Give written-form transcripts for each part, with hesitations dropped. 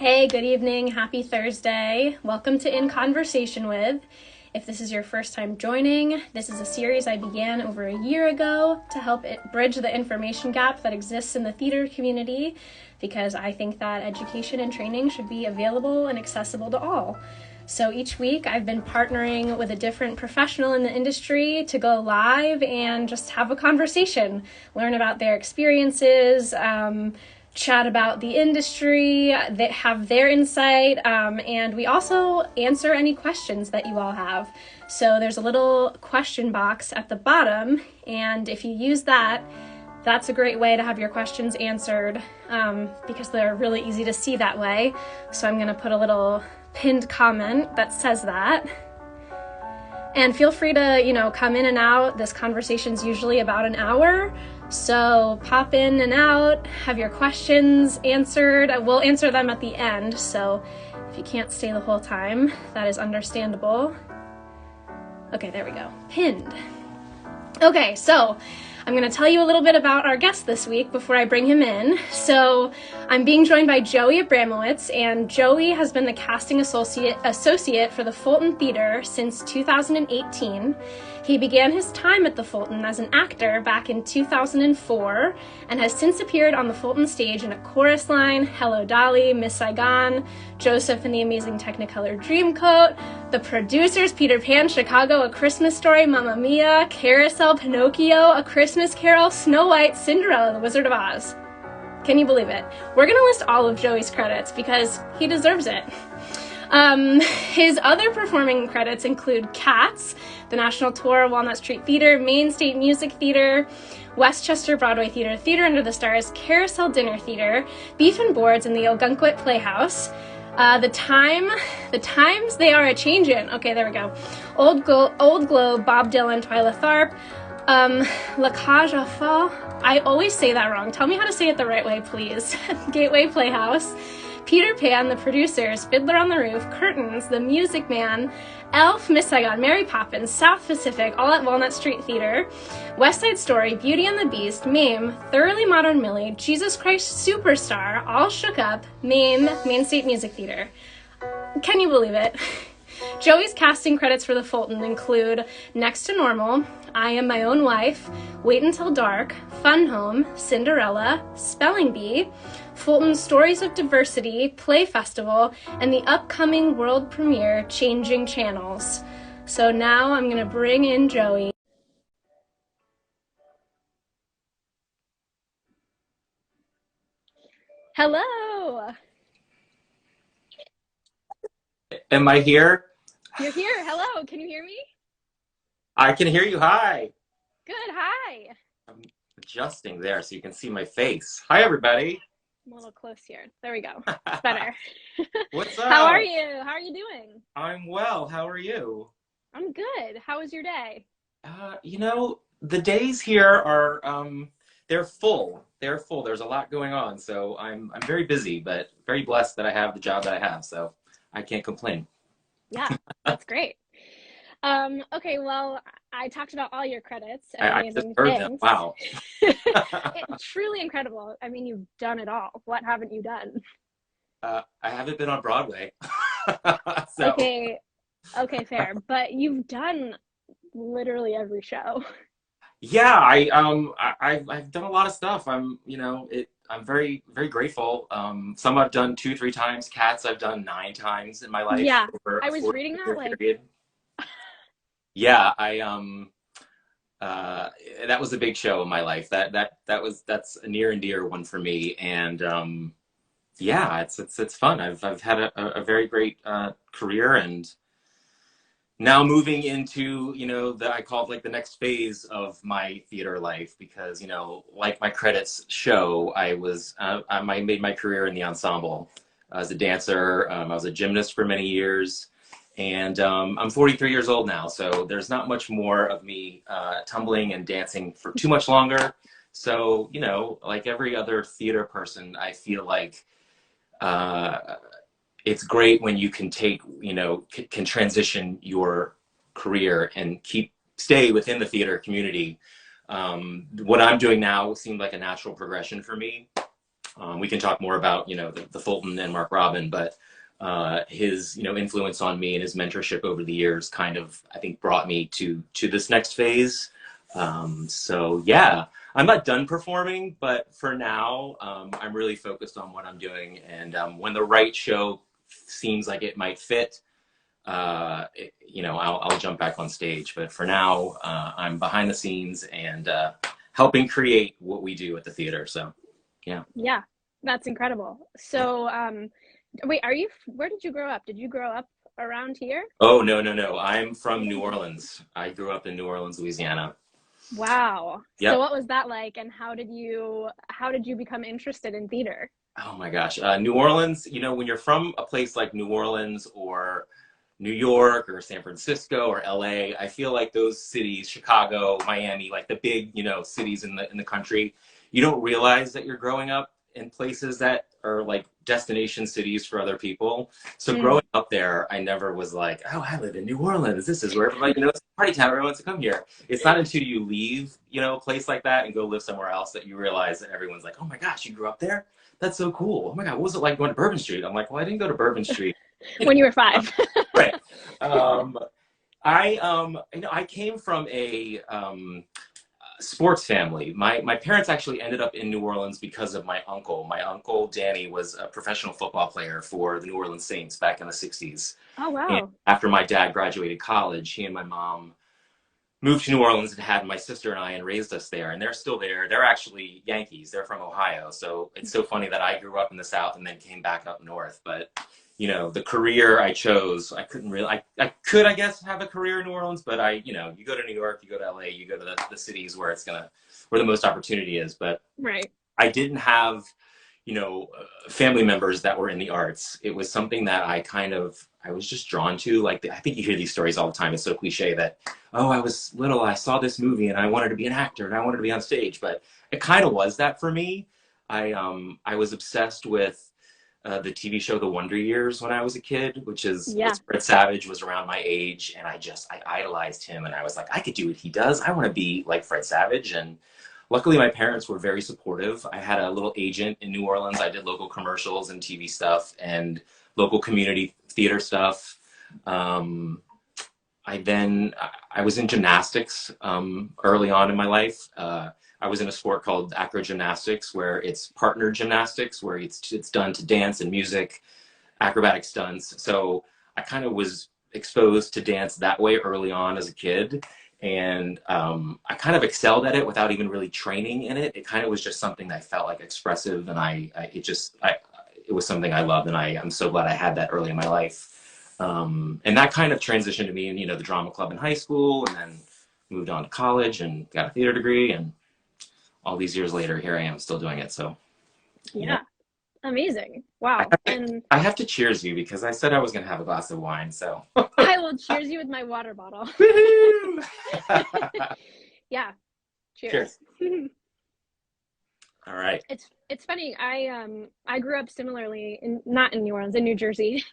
Hey, good evening. Happy Thursday. Welcome to In Conversation With. If this is your first time joining, this is a series I began over a year ago to help bridge the information gap that exists in the theater community, because I think that education and training should be available and accessible to all. So each week I've been partnering with a different professional in the industry to go live and just have a conversation, learn about their experiences, chat about the industry, that have their insight, and we also answer any questions that you all have. So there's a little question box at the bottom, and if you use that, that's a great way to have your questions answered, because they're really easy to see that way. So I'm going to put a little pinned comment that says that. And feel free to, come in and out. This conversation's usually about an hour. So pop in and out, have your questions answered. We'll answer them at the end. So if you can't stay the whole time, that is understandable. Okay, there we go. Pinned. Okay, so I'm going to tell you a little bit about our guest this week before I bring him in. So I'm being joined by Joey Abramowicz, and Joey has been the casting associate for the Fulton Theater since 2018. He began his time at the Fulton as an actor back in 2004 and has since appeared on the Fulton stage in A Chorus Line, Hello Dolly, Miss Saigon, Joseph and the Amazing Technicolor Dreamcoat, The Producers, Peter Pan, Chicago, A Christmas Story, Mamma Mia, Carousel, Pinocchio, A Christmas Carol, Snow White, Cinderella, The Wizard of Oz. Can you believe it? We're going to list all of Joey's credits because he deserves it. His other performing credits include Cats, the National Tour, Walnut Street Theater, Maine State Music Theater, Westchester Broadway Theater, Theater Under the Stars, Carousel Dinner Theater, Beef and Boards, and the Ogunquit Playhouse. The times they are a-changin'. Okay, there we go. Old Globe, Bob Dylan, Twyla Tharp, La Cage aux Folles. I always say that wrong. Tell me how to say it the right way, please. Gateway Playhouse, Peter Pan, The Producers, Fiddler on the Roof, Curtains, The Music Man, Elf, Miss Saigon, Mary Poppins, South Pacific, All at Walnut Street Theater, West Side Story, Beauty and the Beast, Mame, Thoroughly Modern Millie, Jesus Christ Superstar, All Shook Up, Maine State Music Theater. Can you believe it? Joey's casting credits for the Fulton include Next to Normal, I Am My Own Wife, Wait Until Dark, Fun Home, Cinderella, Spelling Bee, Fulton's Stories of Diversity, Play Festival, and the upcoming world premiere, Changing Channels. So now I'm going to bring in Joey. Hello! Am I here? You're here. Hello. Can you hear me? I can hear you. Hi. Good. Hi. I'm adjusting there so you can see my face. Hi, everybody. I'm a little close here. There we go. It's better. What's up? How are you? How are you doing? I'm well. How are you? I'm good. How was your day? The days here are they're full. They're full. There's a lot going on, so I'm very busy, but very blessed that I have the job that I have, so I can't complain. Yeah, that's great. Okay, well, I talked about all your credits and I just amazing heard them. things. Wow. Truly incredible. I mean, you've done it all. What haven't you done? I haven't been on Broadway. So. Okay, fair. But you've done literally every show. Yeah, I've done a lot of stuff. I'm very, very grateful. Some I've done 2-3 times. Cats I've done 9 times in my life. Yeah, over I a was reading that 4-year period. Yeah, that was a big show in my life. That's a near and dear one for me. And yeah, it's fun. I've had a very great career, and now moving into, I call it like the next phase of my theater life, because, like my credits show, I made my career in the ensemble as a dancer. I was a gymnast for many years, and I'm 43 years old now, so there's not much more of me tumbling and dancing for too much longer. So, like every other theater person, I feel like it's great when you can can transition your career and stay within the theater community. What I'm doing now seemed like a natural progression for me. We can talk more about, the Fulton and Mark Robin, but his, influence on me and his mentorship over the years kind of, I think, brought me to this next phase. So yeah, I'm not done performing, but for now, I'm really focused on what I'm doing. And when the right show seems like it might fit, I'll jump back on stage. But for now, I'm behind the scenes and helping create what we do at the theater. So yeah. Yeah, that's incredible. So, wait, where did you grow up? Did you grow up around here? Oh, no, no, no. I'm from New Orleans. I grew up in New Orleans, Louisiana. Wow. So Yep. what was that like, and how did you become interested in theater? Oh my gosh. New Orleans, when you're from a place like New Orleans or New York or San Francisco or LA, I feel like those cities, Chicago, Miami, like the big, cities in the country, you don't realize that you're growing up in places that are like destination cities for other people. So Mm, growing up there, I never was like, oh, I live in New Orleans. This is where everybody, it's a party town. Everyone wants to come here. It's not until you leave, a place like that and go live somewhere else that you realize that everyone's like, oh my gosh, you grew up there? That's so cool. Oh my God, what was it like going to Bourbon Street? I'm like, well, I didn't go to Bourbon Street. when you were 5. Right. Um, I came from a sports family. My parents actually ended up in New Orleans because of my uncle. My uncle Danny was a professional football player for the New Orleans Saints back in the 60s. Oh, And wow. after my dad graduated college, he and my mom moved to New Orleans and had my sister and I and raised us there. And they're still there. They're actually Yankees. They're from Ohio. So it's so funny that I grew up in the South and then came back up north. But, the career I chose, I couldn't really, I could, I guess, have a career in New Orleans, but you go to New York, you go to LA, you go to the cities where where the most opportunity is. But Right. I didn't have, family members that were in the arts. It was something that I was just drawn to. Like, I think you hear these stories all the time. It's so cliche that, oh, I was little, I saw this movie and I wanted to be an actor and I wanted to be on stage. But it kind of was that for me. I was obsessed with the TV show The Wonder Years when I was a kid, which is Yeah. Fred Savage was around my age, and I idolized him, and I was like, I could do what he does. I want to be like Fred Savage. And luckily, my parents were very supportive. I had a little agent in New Orleans. I did local commercials and TV stuff and local community theater stuff. Um, I was in gymnastics early on in my life. I was in a sport called acro gymnastics, where it's partner gymnastics, where it's done to dance and music, acrobatic stunts. So I kind of was exposed to dance that way early on as a kid. And I kind of excelled at it without even really training in it. It kind of was just something that I felt like expressive, and it was something I loved, and I'm so glad I had that early in my life. And that kind of transitioned to me in, the drama club in high school, and then moved on to college and got a theater degree. And all these years later, here I am still doing it. So, Yeah. Amazing. I Wow. have to, And I have to cheers you because I said I was going to have a glass of wine. So, I will cheers you with my water bottle. woohoo! Yeah. Cheers. Cheers. All right. It's funny. I grew up similarly not in New Orleans, in New Jersey.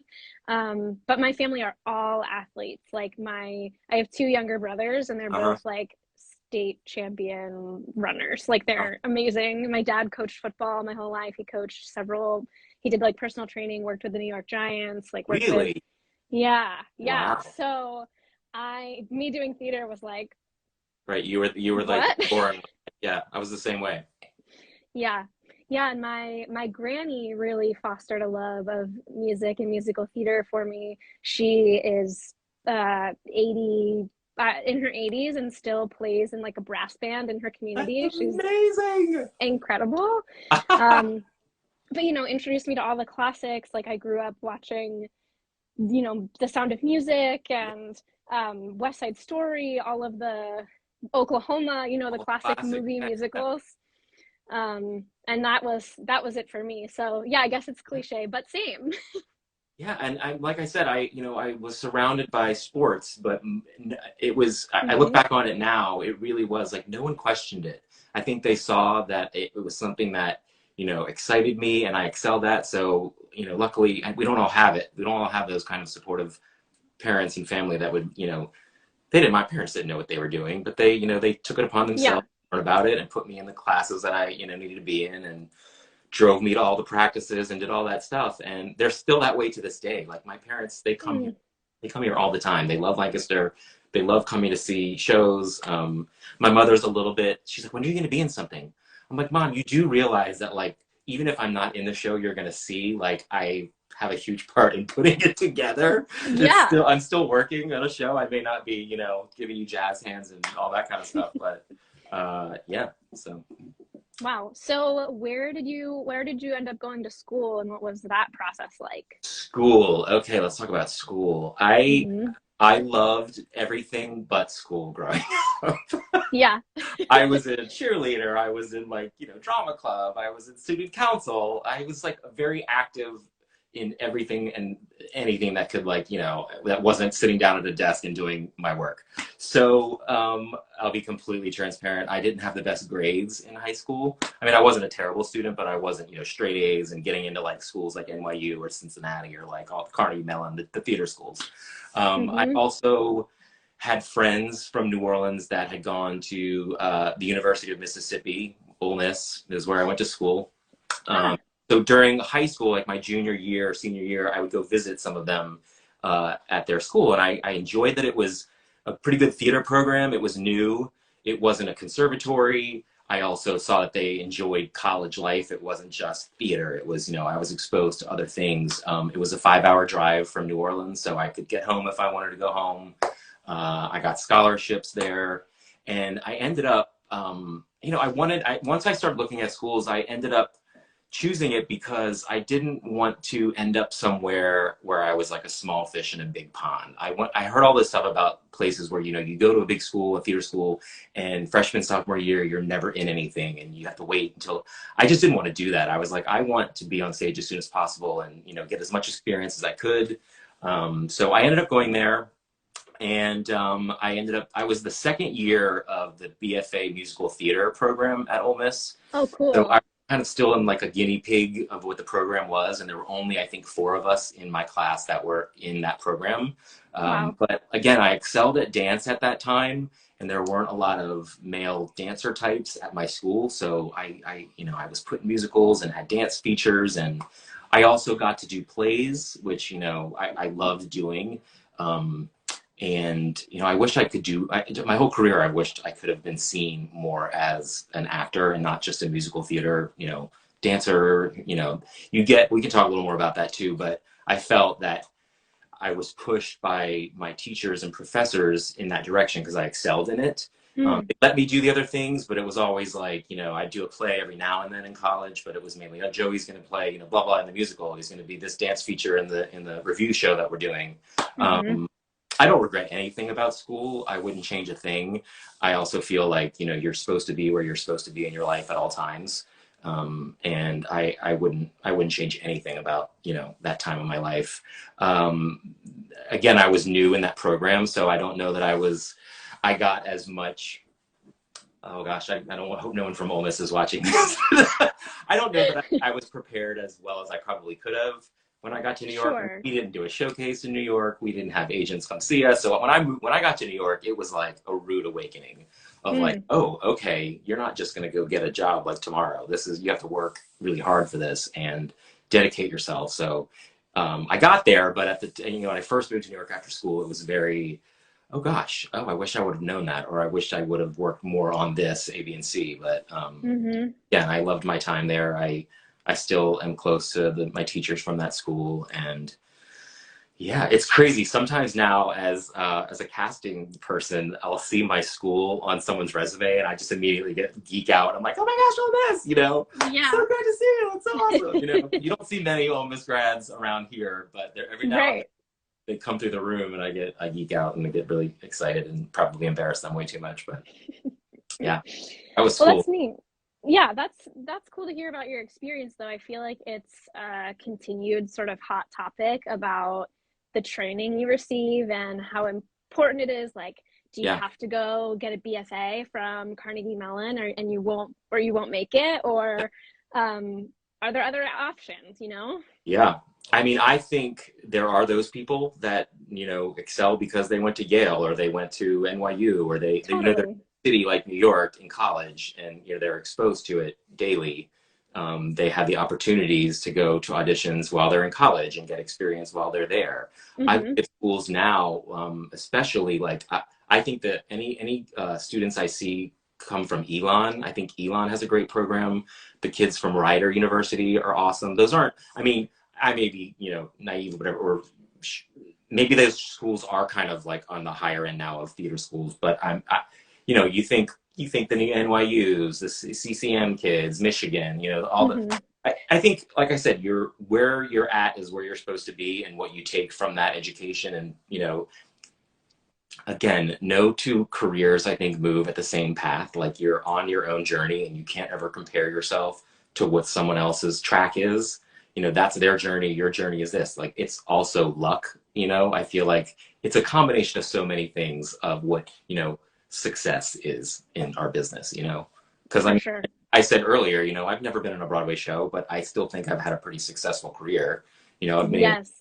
But my family are all athletes. Like I have 2 younger brothers, and they're Uh-huh. both like state champion runners. Like, Oh, they're amazing. My dad coached football my whole life. He did like personal training, worked with the New York Giants, like worked with, really? yeah, yeah. Wow. So me doing theater was like, Right. You were like what? born. Yeah, I was the same way. Yeah. Yeah, and my granny really fostered a love of music and musical theater for me. She is 80 in her 80s and still plays in like a brass band in her That's community. She's amazing. incredible. Um, but introduced me to all the classics. Like, I grew up watching, The Sound of Music and West Side Story, all of the Oklahoma, the All the classic classic. movie musicals. And that was it for me. So yeah, I guess it's cliche, but same. Yeah, and like I said, I was surrounded by sports, but it was. I look Hmm. back on it now. It really was like no one questioned it. I think they saw that it was something that excited me, and I excelled at. So luckily, we don't all have it. We don't all have those kind of supportive parents and family that would they didn't. My parents didn't know what they were doing, but they took it upon Yeah. themselves to learn about it and put me in the classes that I needed to be in, and drove me to all the practices and did all that stuff. And they're still that way to this day. Like my parents, Mm. they come here all the time. They love Lancaster. They love coming to see shows. My mother's a little bit, she's like, when are you going to be in something? I'm like, Mom, you do realize that like, even if I'm not in the show, you're going to see like I have a huge part in putting it together. Yeah. I'm still working on a show. I may not be, giving you jazz hands and all that kind of stuff, but yeah, so. Wow. So where did you end up going to school, and what was that process like? School. Okay, let's talk about school. Hmm. I loved everything but school growing up. Yeah. I was in a cheerleader. I was in like, drama club. I was in student council. I was like very active in everything and anything that could like, that wasn't sitting down at a desk and doing my work. So I'll be completely transparent. I didn't have the best grades in high school. I mean, I wasn't a terrible student, but I wasn't, straight A's and getting into like schools like NYU or Cincinnati or like all Carnegie Mellon, the theater schools. I Hmm. also had friends from New Orleans that had gone to the University of Mississippi. Ole Miss is where I went to school. Ah. So during high school, like my junior year, senior year, I would go visit some of them at their school. And I enjoyed that it was a pretty good theater program. It was new. It wasn't a conservatory. I also saw that they enjoyed college life. It wasn't just theater. It was, I was exposed to other things. It was a 5-hour drive from New Orleans, so I could get home if I wanted to go home. I got scholarships there, and I ended up, once I started looking at schools, I ended up choosing it because I didn't want to end up somewhere where I was like a small fish in a big pond. I heard all this stuff about places where, you go to a big school, a theater school, and freshman, sophomore year, you're never in anything and you have to wait until, I just didn't want to do that. I was like, I want to be on stage as soon as possible and, get as much experience as I could. So I ended up going there. And I was the second year of the BFA musical theater program at Ole Miss. Oh, So I cool. was kind of still in like a guinea pig of what the program was. And there were only, I think, 4 of us in my class that were in that program. Wow. But again, I excelled at dance at that time. And there weren't a lot of male dancer types at my school. So I was put in musicals and had dance features. And I also got to do plays, which, I loved doing. Um, and I wish I could my whole career. I wished I could have been seen more as an actor and not just a musical theater, dancer. We can talk a little more about that too. But I felt that I was pushed by my teachers and professors in that direction because I excelled in it. Hmm. They let me do the other things, but it was always like, I'd do a play every now and then in college, but it was mainly, oh, Joey's going to play, blah, blah, in the musical. He's going to be this dance feature in the review show that we're doing. Hmm. I don't regret anything about school. I wouldn't change a thing. I also feel like, you're supposed to be where you're supposed to be in your life at all times. And I wouldn't change anything about, that time of my life. Again, I was new in that program, so I don't know that I got as much. Oh gosh, hope no one from Ole Miss is watching this. I don't know that I was prepared as well as I probably could have when I got to New York. Sure. We didn't do a showcase in New York. We didn't have agents come see us. So when I got to New York, it was like a rude awakening of like, Mm. oh, okay, you're not just going to go get a job like tomorrow. You have to work really hard for this and dedicate yourself. So I got there, but when I first moved to New York after school, it was very, oh gosh, oh, I wish I would have known that, or I wish I would have worked more on this A, B, and C. But Hmm. yeah, I loved my time there. I still am close to my teachers from that school, and yeah, it's crazy. Sometimes now, as a casting person, I'll see my school on someone's resume, and I just immediately geek out. I'm like, oh my gosh, Ole Miss! Yeah. So good to see you. It's so awesome. You don't see many Ole Miss grads around here, but every now and then Right. they come through the room, and I geek out and I get really excited and probably embarrass them way too much. But yeah, that was Well, school. that's neat. Yeah, that's cool to hear about your experience, though. I feel like it's a continued sort of hot topic about the training you receive and how important it is. Like, do you Yeah. have to go get a BFA from Carnegie Mellon, and you won't make it, or are there other options? Yeah. I mean, I think there are those people that, excel because they went to Yale or they went to NYU or they're in Totally. a city like New York in college and, they're exposed to it daily. they have the opportunities to go to auditions while they're in college and get experience while they're there. I look Mm-hmm. at schools now, especially like I think that any students I see come from Elon. I think Elon has a great program. The kids from Rider University are awesome. Those aren't. I mean, I may be naive, or whatever, or maybe those schools are kind of like on the higher end now of theater schools. But you think the NYU's, the CCM kids, Michigan, all the. Mm-hmm. I think, like I said, where you're at is where you're supposed to be, and what you take from that education, and again, no two careers I think move at the same path. Like you're on your own journey, and you can't ever compare yourself to what someone else's track is. That's their journey. Your journey is this. Like it's also luck. I feel like it's a combination of so many things of what success is in our business. Because For sure. I said earlier, I've never been in a Broadway show, but I still think I've had a pretty successful career. I've been able to Yes.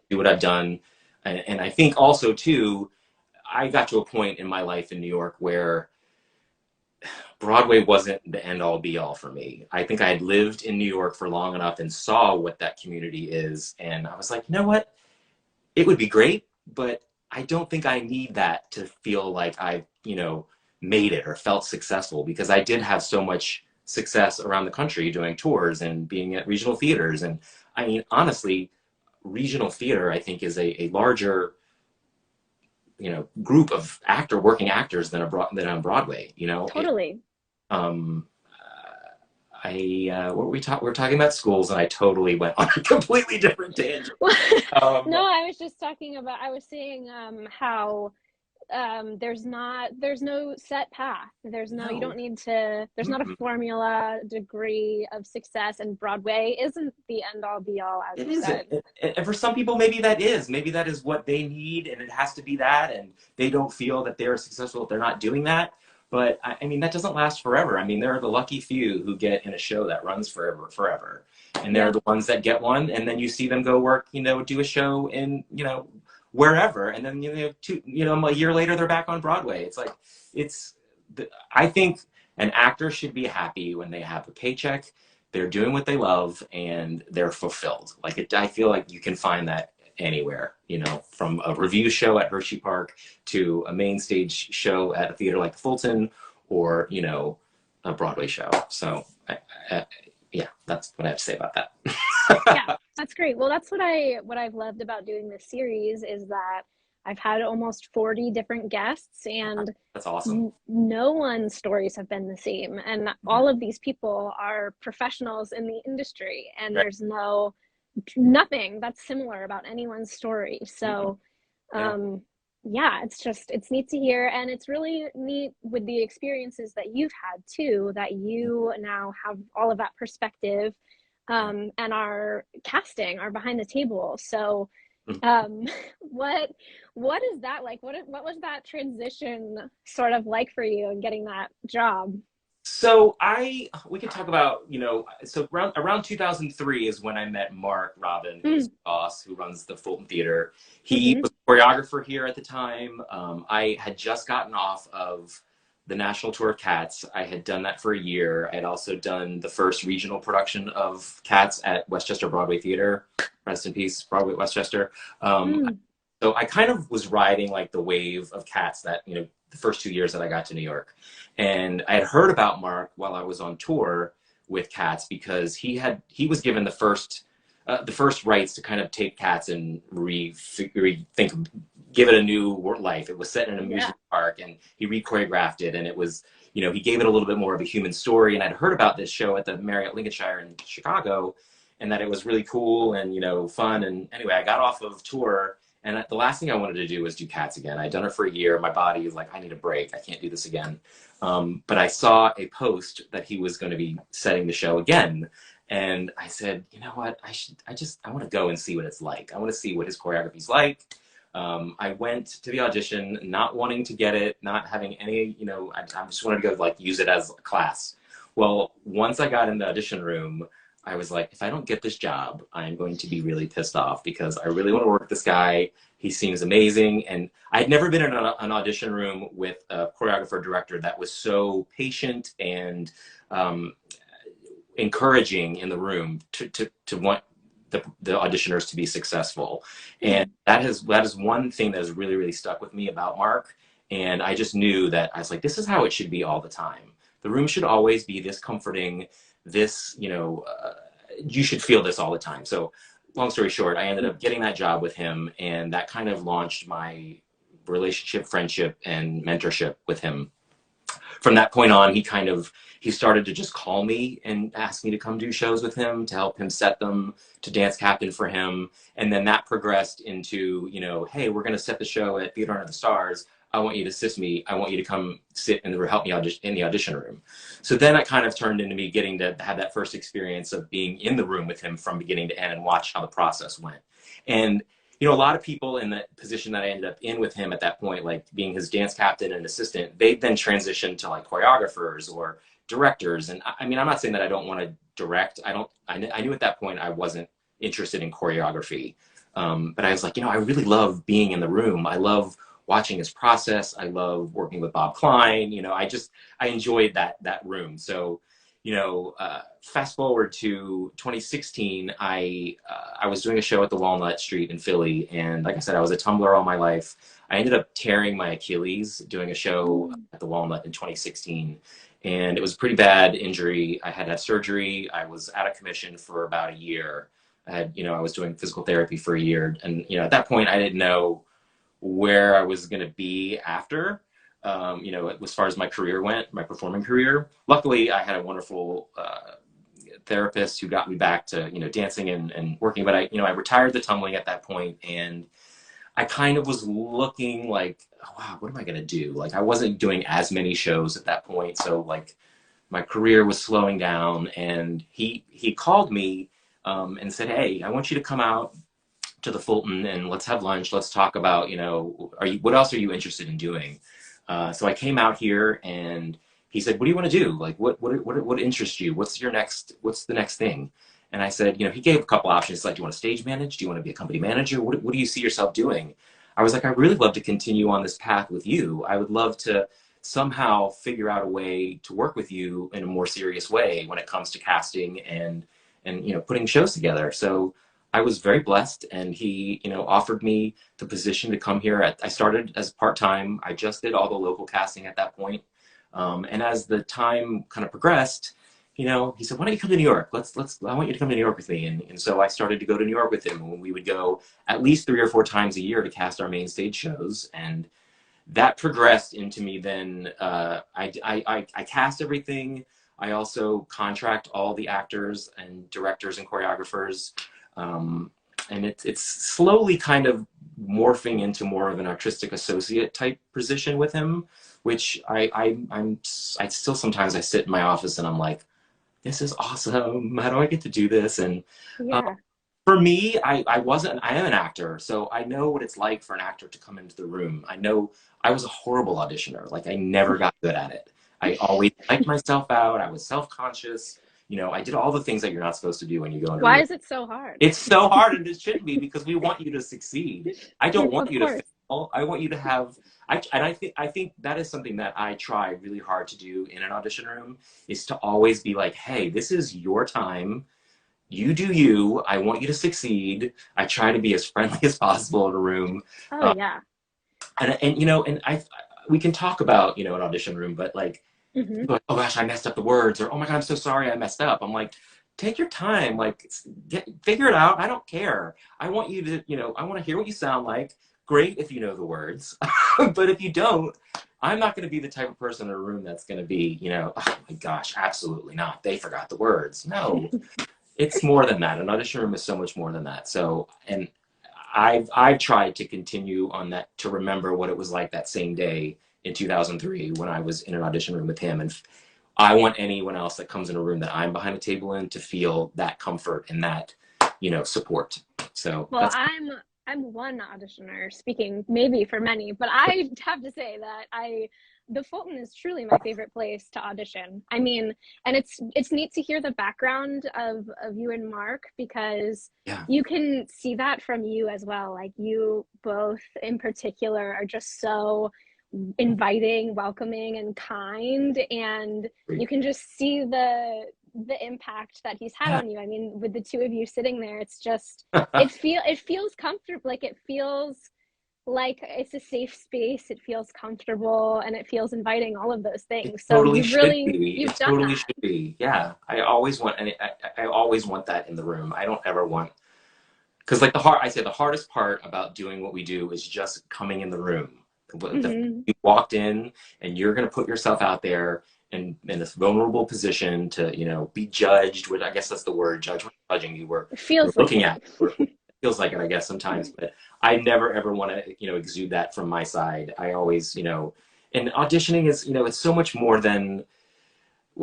do what I've done, and I think also too, I got to a point in my life in New York where Broadway wasn't the end all be all for me. I think I had lived in New York for long enough and saw what that community is, and I was like, you know what? It would be great, but I don't think I need that to feel like I've, made it or felt successful, because I did have so much success around the country doing tours and being at regional theaters. And I mean, honestly, regional theater, I think, is a larger, group of working actors than on Broadway, Totally. um, what were we talking about schools, and I totally went on a completely different tangent. Um, No, I was just talking about, I was saying how there's no set path. You don't no. need to, there's not a Mm-mm. formula degree of success, and Broadway isn't the end all be all, as It you isn't. said. And for some people, maybe that is what they need, and it has to be that, and they don't feel that they're successful if they're not doing that. But I mean, that doesn't last forever. I mean, there are the lucky few who get in a show that runs forever. And there are Yeah. the ones that get one, and then you see them go work, do a show in, wherever, and then a year later they're back on Broadway. It's like it's. I think an actor should be happy when they have a paycheck, they're doing what they love, and they're fulfilled. Like I feel like you can find that anywhere, from a review show at Hershey Park to a main stage show at a theater like the Fulton, or a Broadway show. So yeah, that's what I have to say about that. Yeah, that's great. Well, that's what I've loved about doing this series is that I've had almost 40 different guests, and That's awesome. no one's stories have been the same. And Mhm. all of these people are professionals in the industry, and Right. there's nothing that's similar about anyone's story. Mhm. So, Yeah. um, yeah, it's neat to hear, and it's really neat with the experiences that you've had too, that you now have all of that perspective, Yeah. and are casting, are behind the table. So, Mhm. um, what what is that like? What was that transition sort of like for you and getting that job? So we could talk about, so around 2003 is when I met Mark Robin, who's Mm, the boss who runs the Fulton Theater. He mm-hmm, was a choreographer here at the time. I had just gotten off of the national tour of Cats. I had done that for a year. I had also done the first regional production of Cats at Westchester Broadway Theater. Rest in peace, Broadway Westchester. Um, mm, so I kind of was riding like the wave of Cats that, the first 2 years that I got to New York. And I had heard about Mark while I was on tour with Cats, because he was given the first rights to kind of take Cats and rethink, give it a new life. It was set in an yeah, amusement park, and he re-choreographed it, and it was, he gave it a little bit more of a human story. And I'd heard about this show at the Marriott Lincolnshire in Chicago, and that it was really cool and fun. And anyway, I got off of tour, and the last thing I wanted to do was do Cats again. I'd done it for a year. My body was like, I need a break. I can't do this again. But I saw a post that he was going to be setting the show again. And I said, you know what? I want to go and see what it's like. I want to see what his choreography's like. I went to the audition, not wanting to get it, not having any, I just wanted to go like use it as a class. Well, once I got in the audition room, I was like, if I don't get this job, I'm going to be really pissed off, because I really want to work with this guy. He seems amazing. And I'd never been in an audition room with a choreographer director that was so patient and um, encouraging in the room to want the auditioners to be successful. Mm-hmm. And that is one thing that has really, really stuck with me about Mark. And I just knew that I was like, this is how it should be all the time. The room should always be this comforting, this, you should feel this all the time. So long story short, I ended up getting that job with him, and that kind of launched my relationship, friendship, and mentorship with him. From that point on, he started to just call me and ask me to come do shows with him, to help him set them, to dance captain for him. And then that progressed into, hey, we're going to set the show at Theater Under the Stars. I want you to assist me. I want you to come sit and help me audition in the audition room. So then it kind of turned into me getting to have that first experience of being in the room with him from beginning to end and watch how the process went. And a lot of people in the position that I ended up in with him at that point, like being his dance captain and assistant, they then transitioned to like choreographers or directors. And I mean, I'm not saying that I don't want to direct. I knew at that point I wasn't interested in choreography. But I was like, I really love being in the room. I love watching his process. I love working with Bob Klein. I enjoyed that room. So, fast forward to 2016, I was doing a show at the Walnut Street in Philly, and like I said, I was a tumbler all my life. I ended up tearing my Achilles doing a show at the Walnut in 2016, and it was a pretty bad injury. I had to have surgery. I was out of commission for about a year. I was doing physical therapy for a year, and at that point, I didn't know where I was going to be after. As far as my career went, my performing career. Luckily, I had a wonderful therapist who got me back to, dancing and working. But I retired the tumbling at that point, and I kind of was looking like, oh, wow, what am I going to do? Like, I wasn't doing as many shows at that point. So like my career was slowing down, and he called me and said, hey, I want you to come out to the Fulton and let's have lunch. Let's talk about, what else are you interested in doing? So I came out here, and he said, what do you want to do? Like, what interests you? What's the next thing? And I said, he gave a couple options. Like, do you want to stage manage? Do you want to be a company manager? What do you see yourself doing? I was like, I really love to continue on this path with you. I would love to somehow figure out a way to work with you in a more serious way when it comes to casting and putting shows together. So I was very blessed, and he, offered me the position to come here. I started as part-time. I just did all the local casting at that point. And as the time kind of progressed, he said, why don't you come to New York? I want you to come to New York with me. And so I started to go to New York with him, and we would go at least 3 or 4 times a year to cast our main stage shows. And that progressed into me then. I cast everything. I also contract all the actors and directors and choreographers. And it's slowly kind of morphing into more of an artistic associate type position with him, which I still sometimes I sit in my office and I'm like, this is awesome. How do I get to do this? And Yeah. for me, I am an actor, so I know what it's like for an actor to come into the room. I know I was a horrible auditioner. Like, I never got good at it. I always psyched myself out. I was self-conscious. I did all the things that you're not supposed to do when you go into a Why room. is it so hard? It's so hard, and it shouldn't be, because we want you to succeed. I don't want Of you to course. fail. I want you to have. I think that is something that I try really hard to do in an audition room, is to always be like, hey, this is your time. You do you. I want you to succeed. I try to be as friendly as possible in a room. Oh, yeah. And we can talk about, an audition room, but like, Hmm. like, oh gosh, I messed up the words, or oh my God, I'm so sorry I messed up. I'm like, take your time, like, figure it out. I don't care. I want you to, I want to hear what you sound like. Great if you know the words, but if you don't, I'm not going to be the type of person in a room that's going to be, oh my gosh, absolutely not. They forgot the words. No, it's more than that. An audition room is so much more than that. So, and I've tried to continue on that, to remember what it was like that same day in 2003 when I was in an audition room with him. And I want anyone else that comes in a room that I'm behind a table in to feel that comfort and that, support. So Well, that's, I'm one auditioner, speaking maybe for many, but I have to say that the Fulton is truly my favorite place to audition. I mean, and it's neat to hear the background of you and Mark, because yeah. you can see that from you as well. Like, you both in particular are just so inviting, welcoming, and kind, and you can just see the impact that he's had on you. I mean, with the two of you sitting there, it's just, it feels comfortable. Like, it feels like it's a safe space. It feels comfortable and it feels inviting, all of those It things. So totally should be. you've It done totally that. should be. Yeah. I always want, and I always want that in the room. I don't ever want, because like I say the hardest part about doing what we do is just coming in the room. Mm-hmm. You walked in and you're going to put yourself out there in this vulnerable position to, be judged, which I guess that's the word, judging you. It We're feels like looking it. at, it feels like it, I guess sometimes, but I never ever want to, exude that from my side. I always, and auditioning is, it's so much more than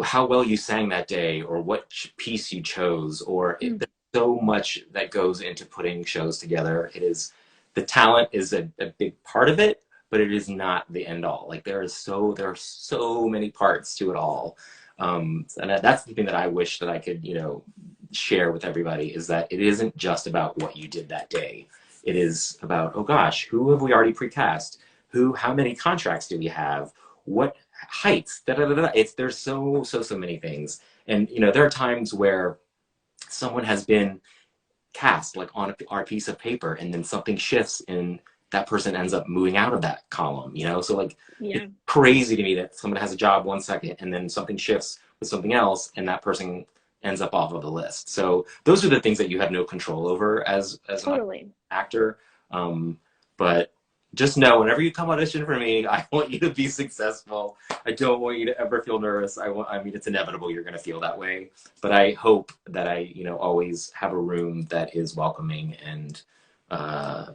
how well you sang that day or what piece you chose, or there's so much that goes into putting shows together. The talent is a big part of it, but it is not the end all. Like there are so many parts to it all. And that's the thing that I wish that I could, share with everybody, is that it isn't just about what you did that day. It is about, oh gosh, who have we already precast? How many contracts do we have? What heights? Da, da, da, da. There's so many things. And, there are times where someone has been cast like on our piece of paper and then something shifts and that person ends up moving out of that column, so like Yeah, it's crazy to me that someone has a job 1 second and then something shifts with something else and that person ends up off of the list. So those are the things that you have no control over as an totally. actor. But just know, whenever you come audition for me, I want you to be successful. I don't want you to ever feel nervous. I mean, it's inevitable you're going to feel that way, but I hope that I, always have a room that is welcoming and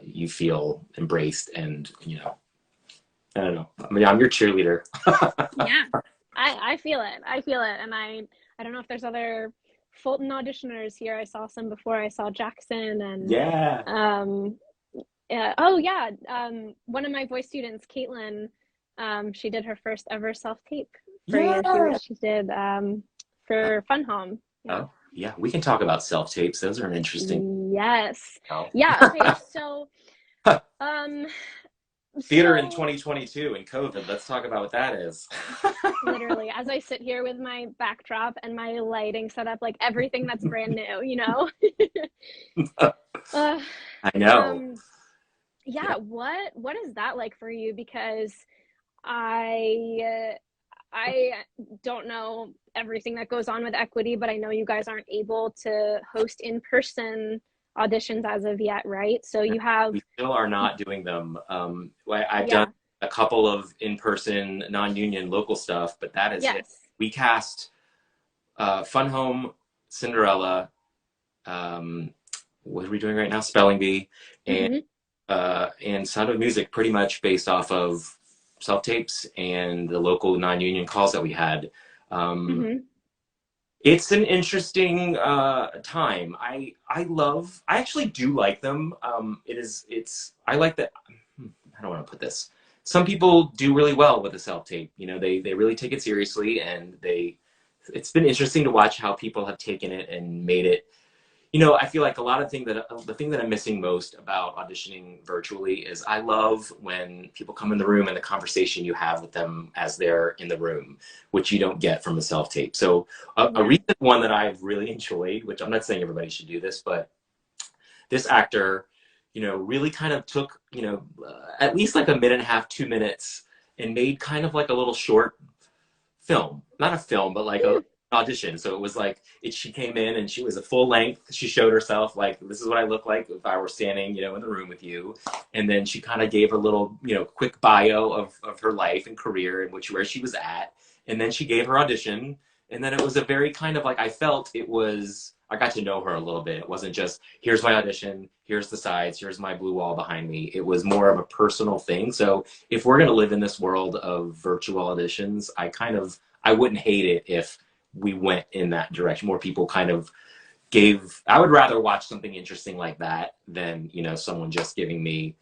you feel embraced and, I don't know. I mean, I'm your cheerleader. Yeah, I feel it. I feel it. And I don't know if there's other Fulton auditioners here. I saw some before. I saw Jackson and Yeah. oh yeah, one of my voice students, Caitlin, she did her first ever self-tape for you. Yeah. She did for Fun Home. Yeah. Oh, yeah. We can talk about self-tapes. Those are an interesting. Yes. Oh. Yeah. Okay. So, um, Theater in 2022 and COVID. Let's talk about what that is. Literally, as I sit here with my backdrop and my lighting set up, like everything that's brand new. uh, I know. yeah. What is that like for you? Because I don't know everything that goes on with equity, but I know you guys aren't able to host in-person auditions as of yet, right? So you have. We still are not doing them. I've done a couple of in-person, non-union local stuff, but that is it. We cast Fun Home, Cinderella, what are we doing right now? Spelling Bee, and Sound of Music, pretty much based off of self-tapes and the local non-union calls that we had. It's an interesting time. I actually do like them. I like that. I don't want to put this. Some people do really well with a self-tape. They really take it seriously, and it's been interesting to watch how people have taken it and made it. I feel like the thing that I'm missing most about auditioning virtually is I love when people come in the room and the conversation you have with them as they're in the room, which you don't get from a self-tape. So a recent one that I've really enjoyed, which I'm not saying everybody should do this, but this actor, really kind of took, at least like a minute and a half, 2 minutes, and made kind of like a little short film, not a film, but like a audition. So it was like she came in and she was a full length. She showed herself like, this is what I look like if I were standing, in the room with you. And then she kind of gave a little, quick bio of her life and career and where she was at. And then she gave her audition. And then it was a very kind of like, I got to know her a little bit. It wasn't just, here's my audition, here's the sides, here's my blue wall behind me. It was more of a personal thing. So if we're going to live in this world of virtual auditions, I wouldn't hate it if we went in that direction. More people kind of I would rather watch something interesting like that than, someone just giving me,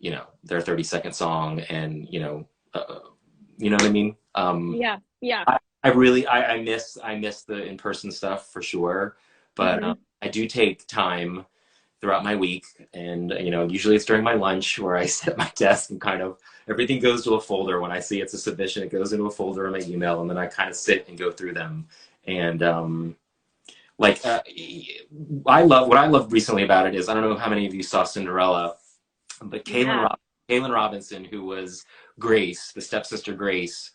their 30-second song and, you know what I mean? Yeah. I miss the in-person stuff for sure, but I do take time throughout my week, and usually it's during my lunch where I sit at my desk and kind of everything goes to a folder. When I see it's a submission, it goes into a folder in my email, and then I kind of sit and go through them And like what I love recently about it is, I don't know how many of you saw Cinderella, but Yeah. Kaylin Robinson, who was Grace, the stepsister Grace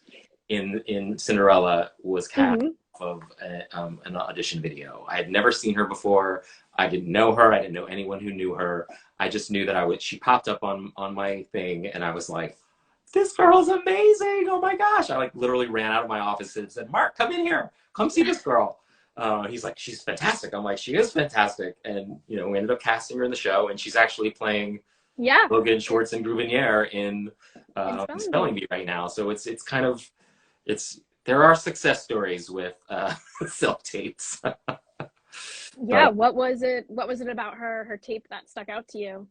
in Cinderella, was cast Hmm. of an audition video. I had never seen her before. I didn't know her. I didn't know anyone who knew her. I just knew that she popped up on my thing, and I was like, this girl's amazing. Oh my gosh. I like literally ran out of my office and said, Mark, come in here. Come see this girl. He's like, she's fantastic. I'm like, she is fantastic. And, you know, we ended up casting her in the show, and she's actually playing Yeah. Logan Schwartz and Grouvenier in In Spelling Spelling Bee. Bee right now. So it's kind of, there are success stories with self tapes. Yeah. But What was it? What was it about her tape that stuck out to you?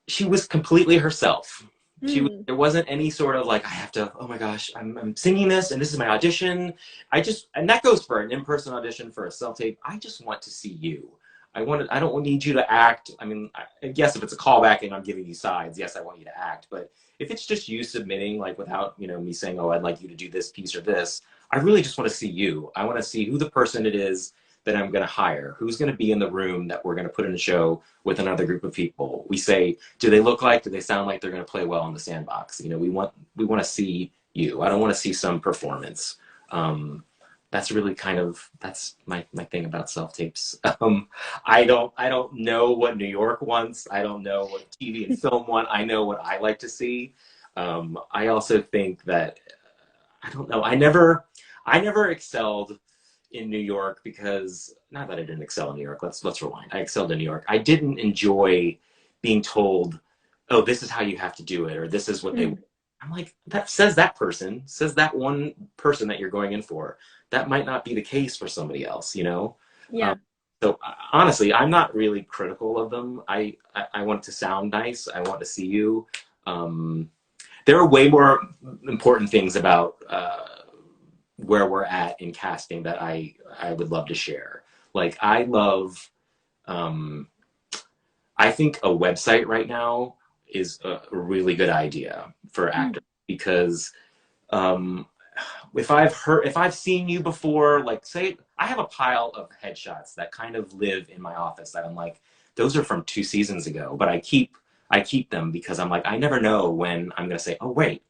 she was completely herself. Hmm. There wasn't any sort of like, I have to, oh my gosh, I'm singing this and this is my audition. And that goes for an in-person audition for a self-tape. I just want to see you. I don't need you to act. I mean, I guess if it's a callback and I'm giving you sides, yes, I want you to act. But if it's just you submitting, like without, you know, me saying, oh, I'd like you to do this piece or this, I really just want to see you. I want to see who the person it is that I'm going to hire, who's going to be in the room that we're going to put in a show with another group of people. We say, do they look like, do they sound like they're going to play well in the sandbox? You know, we want to see you. I don't want to see some performance. That's really that's my thing about self tapes. I don't know what New York wants. I don't know what TV and film want. I know what I like to see. I also think that I don't know. I never excelled in New York because, not that I didn't excel in New York. Let's rewind. I excelled in New York. I didn't enjoy being told, "Oh, this is how you have to do it," or "This is what they." Mm. I'm like, says that one person that you're going in for. That might not be the case for somebody else, you know. Um, Yeah. so honestly, I'm not really critical of them. I want it to sound nice. I want to see you. Um, there are way more important things about where we're at in casting that I would love to share. Like um, I think a website right now is a really good idea for Mm. actors because um, if I've seen you before, like say I have a pile of headshots that kind of live in my office that I'm like, those are from 2 seasons ago, but I keep them because I'm like, I never know when I'm gonna say, oh wait,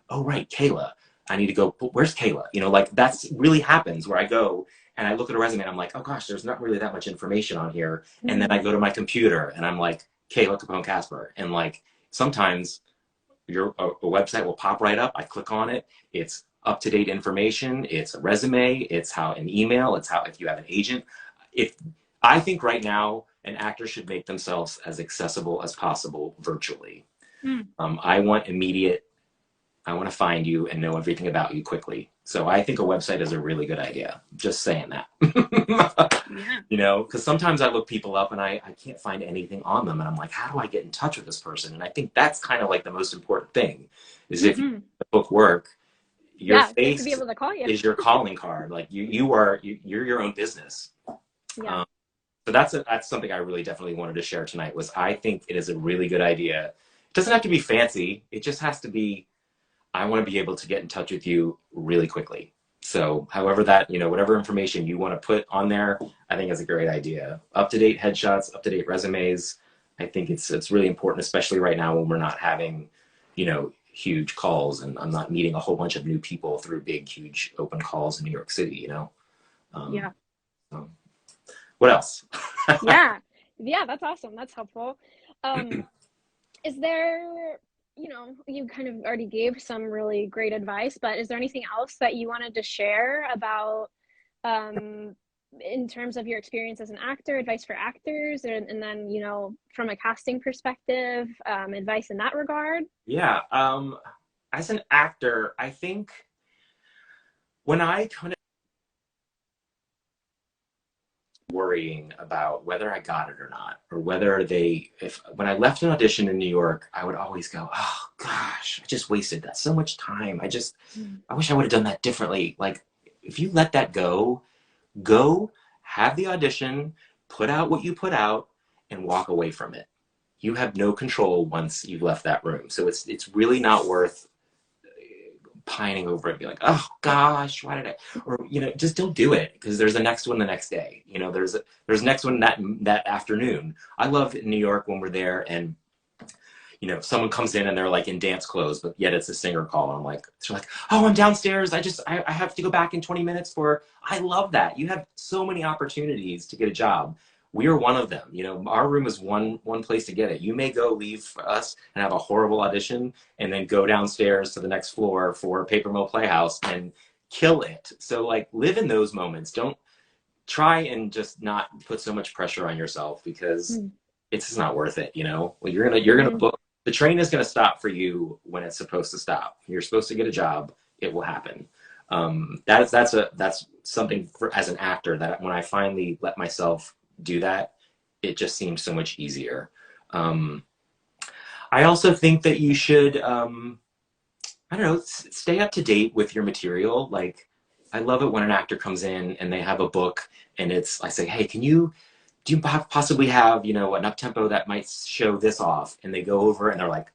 oh right, Kayla. I need to go, where's Kayla? You know, like that's really happens where I go and I look at a resume and I'm like, oh gosh, there's not really that much information on here. And then Mm. I go to my computer and I'm like, Kayla Capone Casper. And like sometimes a website will pop right up. I click on it. It's up to date information. It's a resume. It's how an email. It's how if you have an agent. If I think right now an actor should make themselves as accessible as possible virtually. Mm. I want immediate. I want to find you and know everything about you quickly. So I think a website is a really good idea. Just saying that. Yeah. You know, because sometimes I look people up and I can't find anything on them. And I'm like, how do I get in touch with this person? And I think that's kind of like the most important thing is if you Hmm. book work, your Yeah. They have to be face able to call you. is your calling card. Like you're your own business. Yeah. Um, so that's something I really definitely wanted to share tonight was I think it is a really good idea. It doesn't have to be fancy. It just has to be I want to be able to get in touch with you really quickly. So, however that, you know, whatever information you want to put on there, I think is a great idea. Up to date headshots, up to date resumes. I think it's really important, especially right now when we're not having, you know, huge calls and I'm not meeting a whole bunch of new people through big, huge open calls in New York City, you know. Um, Yeah. so what else? Yeah. Yeah. That's awesome. That's helpful. Um, is there, you kind of already gave some really great advice, but is there anything else that you wanted to share about, um, in terms of your experience as an actor, advice for actors, and then, from a casting perspective, advice in that regard? Yeah. As an actor, I think when I kind of worrying about whether I got it or not, or whether if when I left an audition in New York, I would always go, oh gosh, I just wasted that so much time. Mm. I wish I would have done that differently. Like, if you let that go, have the audition, put out what you put out, and walk away from it. You have no control once you've left that room. So it's really not worth pining over it, be like, oh gosh, why did I, or, you know, just don't do it, because there's the next one the next day, you know, there's next one that afternoon. I love in New York when we're there and, you know, someone comes in and they're like in dance clothes, but yet it's a singer call. And I'm like, they're like, oh, I'm downstairs. I have to go back in 20 minutes for, I love that. You have so many opportunities to get a job. We are one of them. You know, our room is one place to get it. You may go leave for us and have a horrible audition and then go downstairs to the next floor for Paper Mill Playhouse and kill it. So like live in those moments. Don't try and just not put so much pressure on yourself, because it's just not worth it. You know, well, you're gonna book, the train is going to stop for you when it's supposed to stop. You're supposed to get a job. It will happen. That's something for, as an actor, that when I finally let myself do that, it just seems so much easier. I also think that you should, I don't know, stay up to date with your material. Like, I love it when an actor comes in and they have a book and I say, hey, do you possibly have, you know, an up tempo that might show this off? And they go over and they're like,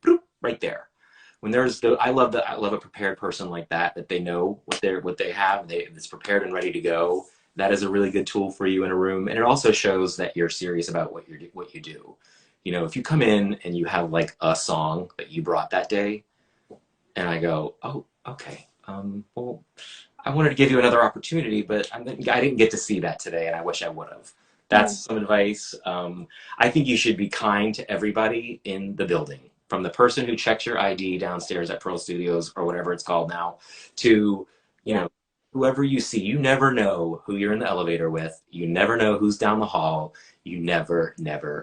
bloop, right there. When there's I love a prepared person like that they know what they have, it's prepared and ready to go. That is a really good tool for you in a room. And it also shows that you're serious about what you do. You know, if you come in and you have like a song that you brought that day, and I go, oh, okay, well, I wanted to give you another opportunity, but I didn't get to see that today, and I wish I would have. That's some advice. I think you should be kind to everybody in the building, from the person who checks your ID downstairs at Pearl Studios or whatever it's called now, to, you know, whoever you see. You never know who you're in the elevator with. You never know who's down the hall. You never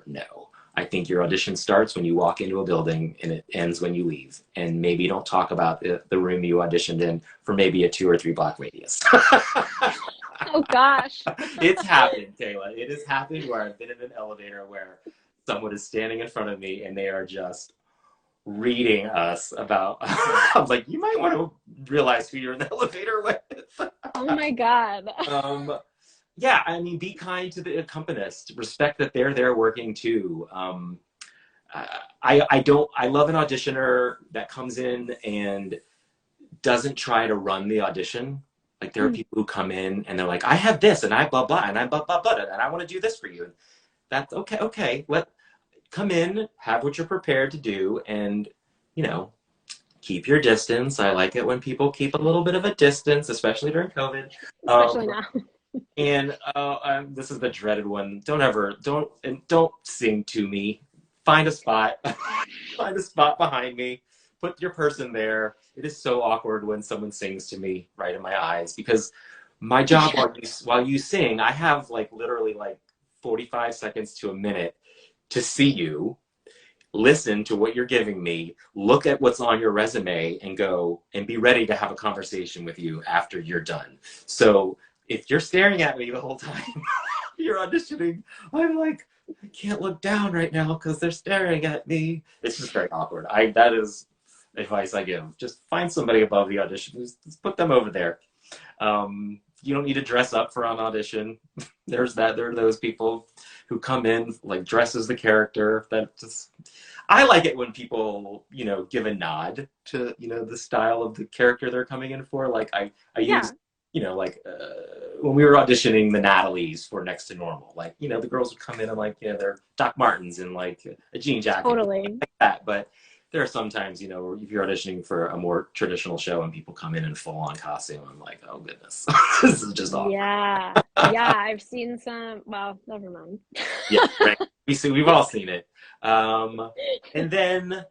know. I think your audition starts when you walk into a building and it ends when you leave. And maybe don't talk about the room you auditioned in for maybe a 2 or 3 block radius. Oh gosh. It's happened, Kayla. It has happened where I've been in an elevator where someone is standing in front of me and they are just reading us about, I was like, you might want to realize who you're in the elevator with. Oh my God. Yeah, I mean, be kind to the accompanist. Respect that they're there working too. I love an auditioner that comes in and doesn't try to run the audition. Like, there are people who come in and they're like, I have this and I blah blah and I blah blah blah and I want to do this for you. And that's okay. Okay, come in, have what you're prepared to do, and, you know, keep your distance. I like it when people keep a little bit of a distance, especially during COVID. Especially now. And this is the dreaded one. Don't sing to me. Find a spot. Find a spot behind me. Put your person there. It is so awkward when someone sings to me right in my eyes, because my job while you sing, I have like literally like 45 seconds to a minute to see you, listen to what you're giving me, look at what's on your resume, and go and be ready to have a conversation with you after you're done. So if you're staring at me the whole time you're auditioning, I'm like, I can't look down right now because they're staring at me. It's just very awkward. That is advice I give. Just find somebody above the audition. Just put them over there. You don't need to dress up for an audition. There are those people who come in like dress as the character. I like it when people, you know, give a nod to, you know, the style of the character they're coming in for. Like I use, you know, like when we were auditioning the Natalies for Next to Normal, like, you know, the girls would come in and like, you know, they're Doc Martens and like a jean jacket, Totally, like that. But there are some times, you know, if you're auditioning for a more traditional show and people come in full-on costume, I'm like, oh goodness, this is just awkward. Yeah, I've seen some. Well, never mind. Yeah, right. We've all seen it. And then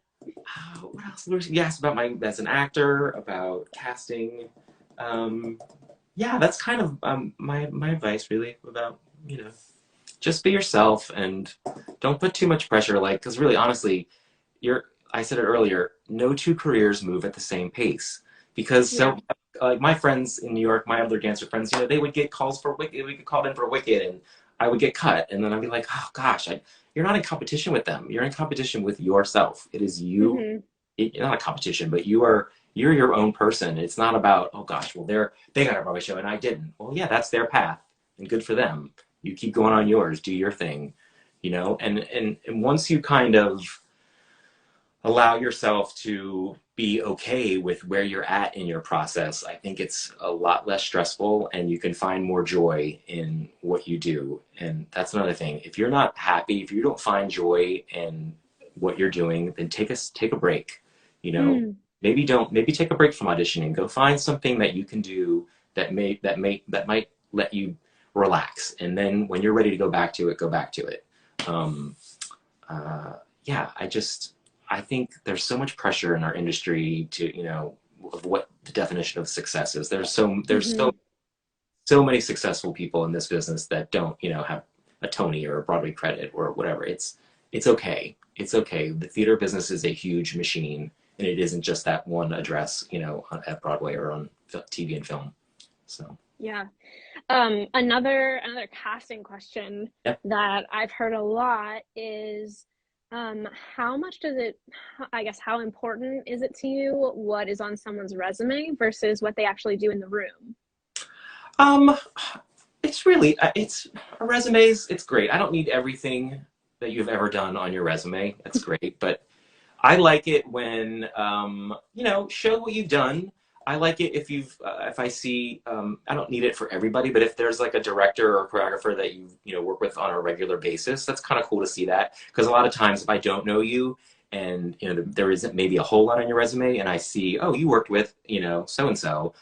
what else? You asked about as an actor, about casting. Yeah, that's kind of my advice, really, about, you know, just be yourself and don't put too much pressure. Like, because really, honestly, I said it earlier, no two careers move at the same pace, because like my friends in New York, my other dancer friends, you know, they would get calls for Wicked, we get called in for Wicked, and I would get cut, and then I'd be like, oh gosh, you're not in competition with them. You're in competition with yourself. It is you. You're not a competition, but you're your own person. It's not about, oh gosh, well they got a Broadway show and I didn't. Well, yeah, that's their path, and good for them. You keep going on yours, do your thing, you know, and once you kind of allow yourself to be okay with where you're at in your process, I think it's a lot less stressful and you can find more joy in what you do. And that's another thing. If you're not happy, if you don't find joy in what you're doing, then take a break. You know, Mm. maybe take a break from auditioning. Go find something that you can do that might let you relax. And then when you're ready to go back to it, go back to it. Um, yeah, I think there's so much pressure in our industry to, of what the definition of success is. Hmm. So many successful people in this business that don't, have a Tony or a Broadway credit or whatever. It's okay. It's okay. The theater business is a huge machine, and it isn't just that one address, at Broadway or on TV and film. So Yeah. Another casting question yeah. that I've heard a lot is, how much does it, I guess, how important is it to you what is on someone's resume versus what they actually do in the room? Um, it's really it's resumes. It's great. I don't need everything that you've ever done on your resume. That's great, but I like it when show what you've done. I like it if I see I don't need it for everybody, but if there's like a director or choreographer that you work with on a regular basis, that's kind of cool to see that, because a lot of times if I don't know you and there isn't maybe a whole lot on your resume and I see, oh, you worked with so and so,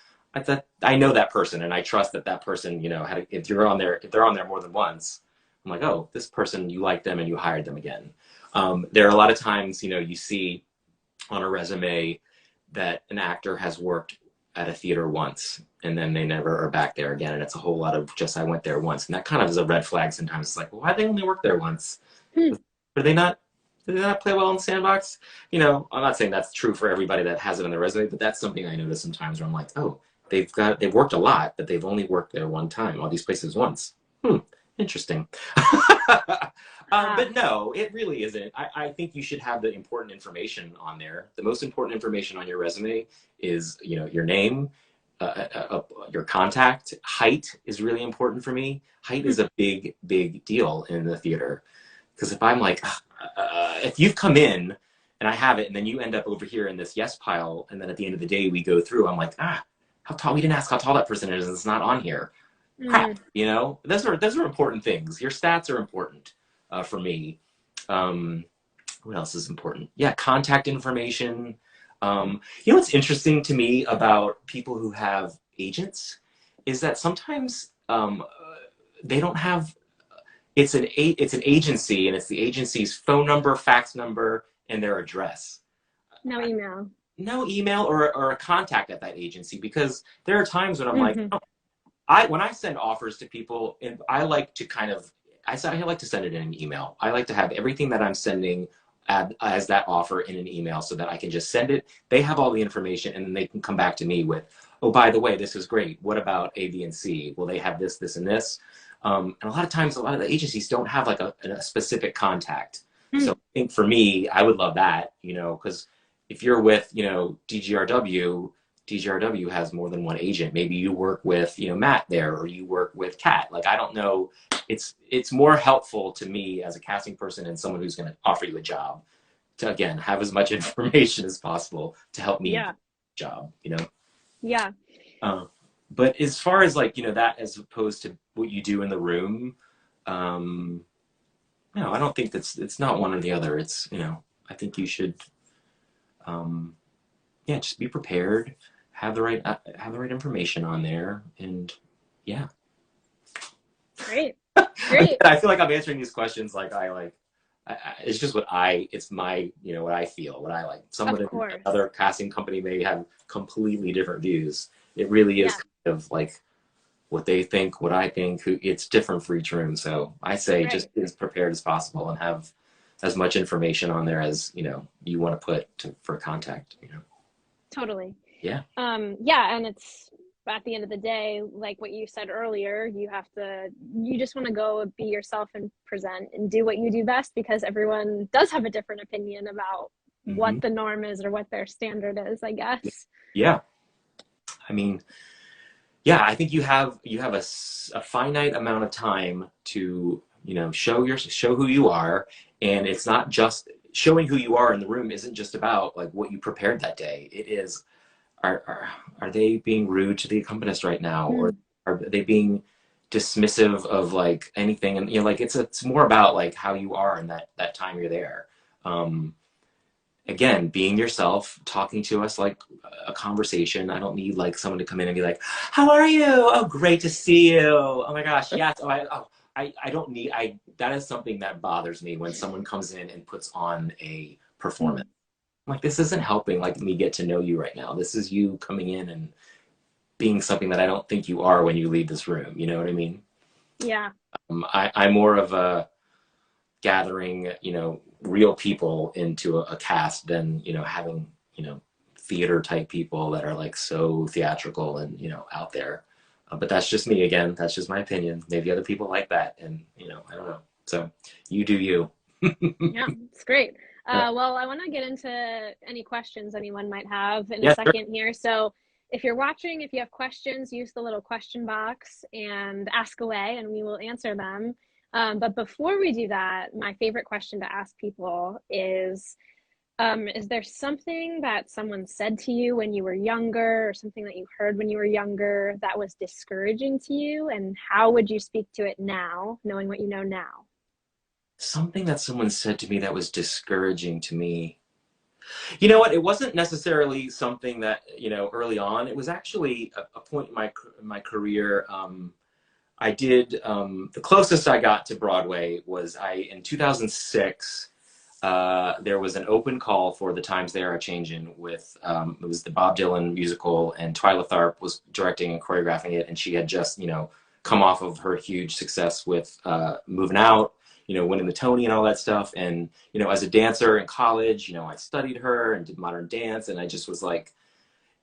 I know that person and I trust that person if they're on there more than once, I'm like, oh, this person, you like them and you hired them again. There are a lot of times, you see on a resume that an actor has worked at a theater once and then they never are back there again. And it's a whole lot of just, I went there once. And that kind of is a red flag sometimes. It's like, well, why they only work there once? Hmm. Are they not, did they not play well in the sandbox? I'm not saying that's true for everybody that has it on their resume, but that's something I notice sometimes where I'm like, oh, they've worked a lot, but they've only worked there one time, all these places once. Interesting. But no, it really isn't. I think you should have the important information on there. The most important information on your resume is, your name, your contact. Height is really important for me. Height is a big, big deal in the theater. Because if I'm like, if you've come in and I have it, and then you end up over here in this yes pile, and then at the end of the day we go through, I'm like, how tall? We didn't ask how tall that person is. It's not on here. Crap. Mm. Those are important things. Your stats are important for me. What else is important? Yeah, contact information. What's interesting to me about people who have agents is that sometimes they don't have. It's an agency, and it's the agency's phone number, fax number, and their address. No email. No email or a contact at that agency, because there are times when I'm like, Hmm. oh, when I send offers to people, and I like to I like to send it in an email. I like to have everything that I'm sending as that offer in an email so that I can just send it. They have all the information, and then they can come back to me with, oh, by the way, this is great. What about A, B, and C? Well, they have this, this, and this. And a lot of times, a lot of the agencies don't have like a specific contact. So I think for me, I would love that, because if you're with, DGRW has more than one agent. Maybe you work with, Matt there, or you work with Kat. Like, I don't know. It's more helpful to me as a casting person and someone who's going to offer you a job to, again, have as much information as possible to help me Yeah. get the job, Yeah. Uh, but as far as like, that as opposed to what you do in the room, no, I don't think it's not one or the other. It's, I think you should, yeah, just be prepared, have the right information on there, and yeah. Great. Again, Great. I feel like I'm answering these questions like it's just it's my, what I feel, what I like. Someone Of in course. another casting company may have completely different views. It really is Yeah. kind of like what they think, what I think. It's different for each room. So I say Right. just be as prepared as possible and have as much information on there as you want to put for contact. Totally. Yeah. Yeah, and it's at the end of the day, like what you said earlier, you just want to go be yourself and present and do what you do best, because everyone does have a different opinion about what Hmm. the norm is or what their standard is, I guess. Yeah. I mean, yeah, I think you have a finite amount of time to show who you are, and it's not just showing who you are in the room isn't just about like what you prepared that day. It is, are they being rude to the accompanist right now, or Mm. are they being dismissive of like anything? And like it's more about like how you are in that time you're there. Um, Again, being yourself, talking to us like a conversation. I don't need like someone to come in and be like, "How are you? Oh, great to see you. Oh my gosh, yes. I don't need. I That is something that bothers me when someone comes in and puts on a Mm. performance. I'm like, this isn't helping like me get to know you right now. This is you coming in and being something that I don't think you are when you leave this room. You know what I mean? Yeah. I'm more of a gathering, real people into a cast than, having, theater type people that are like so theatrical and, out there. But that's just me again. That's just my opinion. Maybe other people like that. And, I don't know. So you do you. Yeah, it's great. Yeah. Well, I want to get into any questions anyone might have in a Yeah, sure. second here. So, if you're watching, if you have questions, use the little question box and ask away, and we will answer them. But before we do that, my favorite question to ask people is there something that someone said to you when you were younger, or something that you heard when you were younger that was discouraging to you? And how would you speak to it now, knowing what you know now? Something that someone said to me that was discouraging to me. You know what? It wasn't necessarily something that, early on. It was actually a point in my career. I did the closest I got to Broadway was in 2006. There was an open call for The Times They Are Changing with it was the Bob Dylan musical, and Twyla Tharp was directing and choreographing it, and she had just come off of her huge success with Moving Out, winning the Tony and all that stuff. And as a dancer in college, I studied her and did modern dance, and I just was like,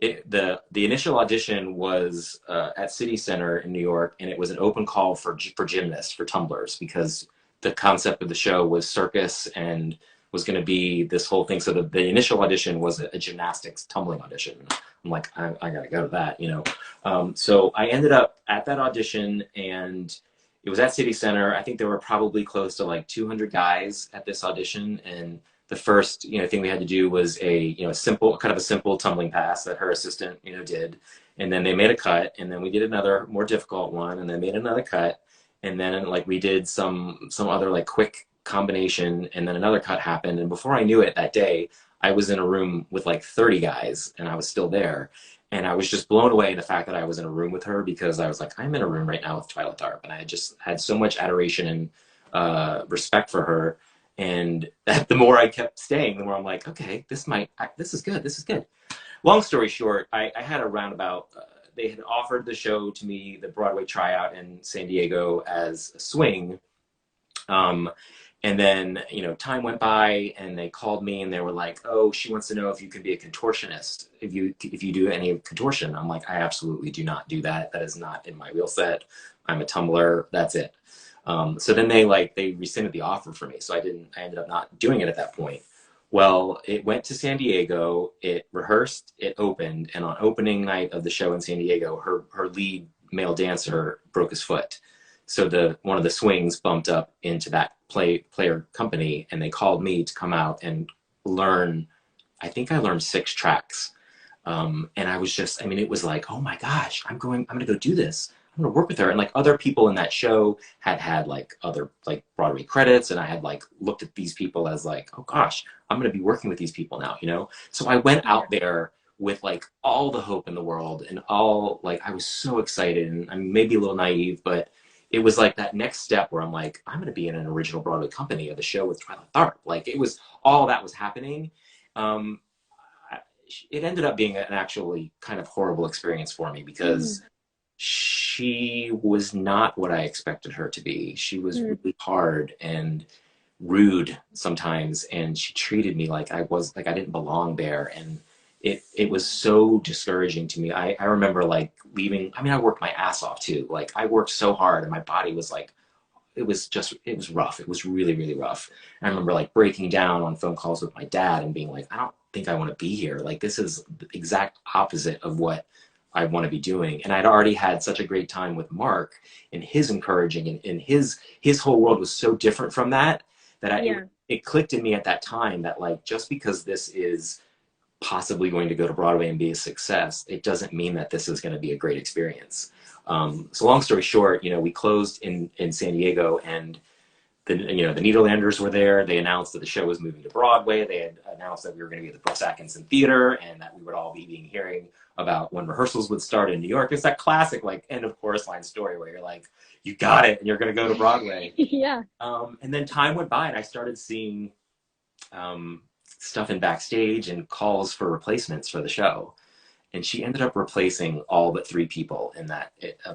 the initial audition was at City Center in New York, and it was an open call for gymnasts, for tumblers, because the concept of the show was circus and was going to be this whole thing. So the initial audition was a gymnastics tumbling audition. I'm like, I got to go to that. So I ended up at that audition, and it was at City Center. I think there were probably close to like 200 guys at this audition, and the first thing we had to do was a simple tumbling pass that her assistant did, and then they made a cut, and then we did another more difficult one, and then made another cut, and then like we did some other like quick combination, and then another cut happened, and before I knew it that day I was in a room with like 30 guys, and I was still there. And I was just blown away the fact that I was in a room with her, because I was like, I'm in a room right now with Twyla Tharp, and I just had so much adoration and respect for her. And the more I kept staying, the more I'm like, okay, this is good. This is good. Long story short, I had a roundabout. They had offered the show to me, the Broadway tryout in San Diego, as a swing. Um, and then, time went by, and they called me, and they were like, oh, she wants to know if you can be a contortionist, if you do any contortion. I'm like, I absolutely do not do that. That is not in my wheel set. I'm a tumbler. That's it. So then they rescinded the offer for me. So I ended up not doing it at that point. Well, it went to San Diego, it rehearsed, it opened, and on opening night of the show in San Diego, her lead male dancer broke his foot. So one of the swings bumped up into that player company, and they called me to come out and learn. I think I learned 6 tracks. And I was just, I mean, it was like, oh my gosh, I'm going to go do this. I'm going to work with her. And like other people in that show had like other like Broadway credits. And I had like looked at these people as like, oh gosh, I'm going to be working with these people now. So I went out there with like all the hope in the world, and all like, I was so excited, and I'm maybe a little naive, but it was like that next step where I'm like, I'm going to be in an original Broadway company of the show with Twyla Tharp. Like it was all that was happening. Um, it ended up being an actually kind of horrible experience for me, Mm. because she was not what I expected her to be. She was Mm. really hard and rude sometimes, and she treated me like I didn't belong there, and it was so discouraging to me. I remember like leaving. I mean, I worked my ass off too. Like I worked so hard, and my body was like, it was rough. It was really, really rough. And I remember like breaking down on phone calls with my dad and being like, I don't think I want to be here. Like this is the exact opposite of what I want to be doing. And I'd already had such a great time with Mark, and his encouraging, and his whole world was so different from that, that Yeah. it clicked in me at that time that like, just because this is possibly going to go to Broadway and be a success, it doesn't mean that this is going to be a great experience. So long story short, you know, we closed in San Diego, and the Nederlanders were there. They announced that the show was moving to Broadway. They had announced that we were going to be at the Brooks Atkinson Theater, and that we would all be hearing about when rehearsals would start in New York. It's that classic like end of chorus line story where you're like, you got it, and you're going to go to Broadway. Yeah. And then time went by, and I started seeing stuff in backstage and calls for replacements for the show. And she ended up replacing all but 3 people in that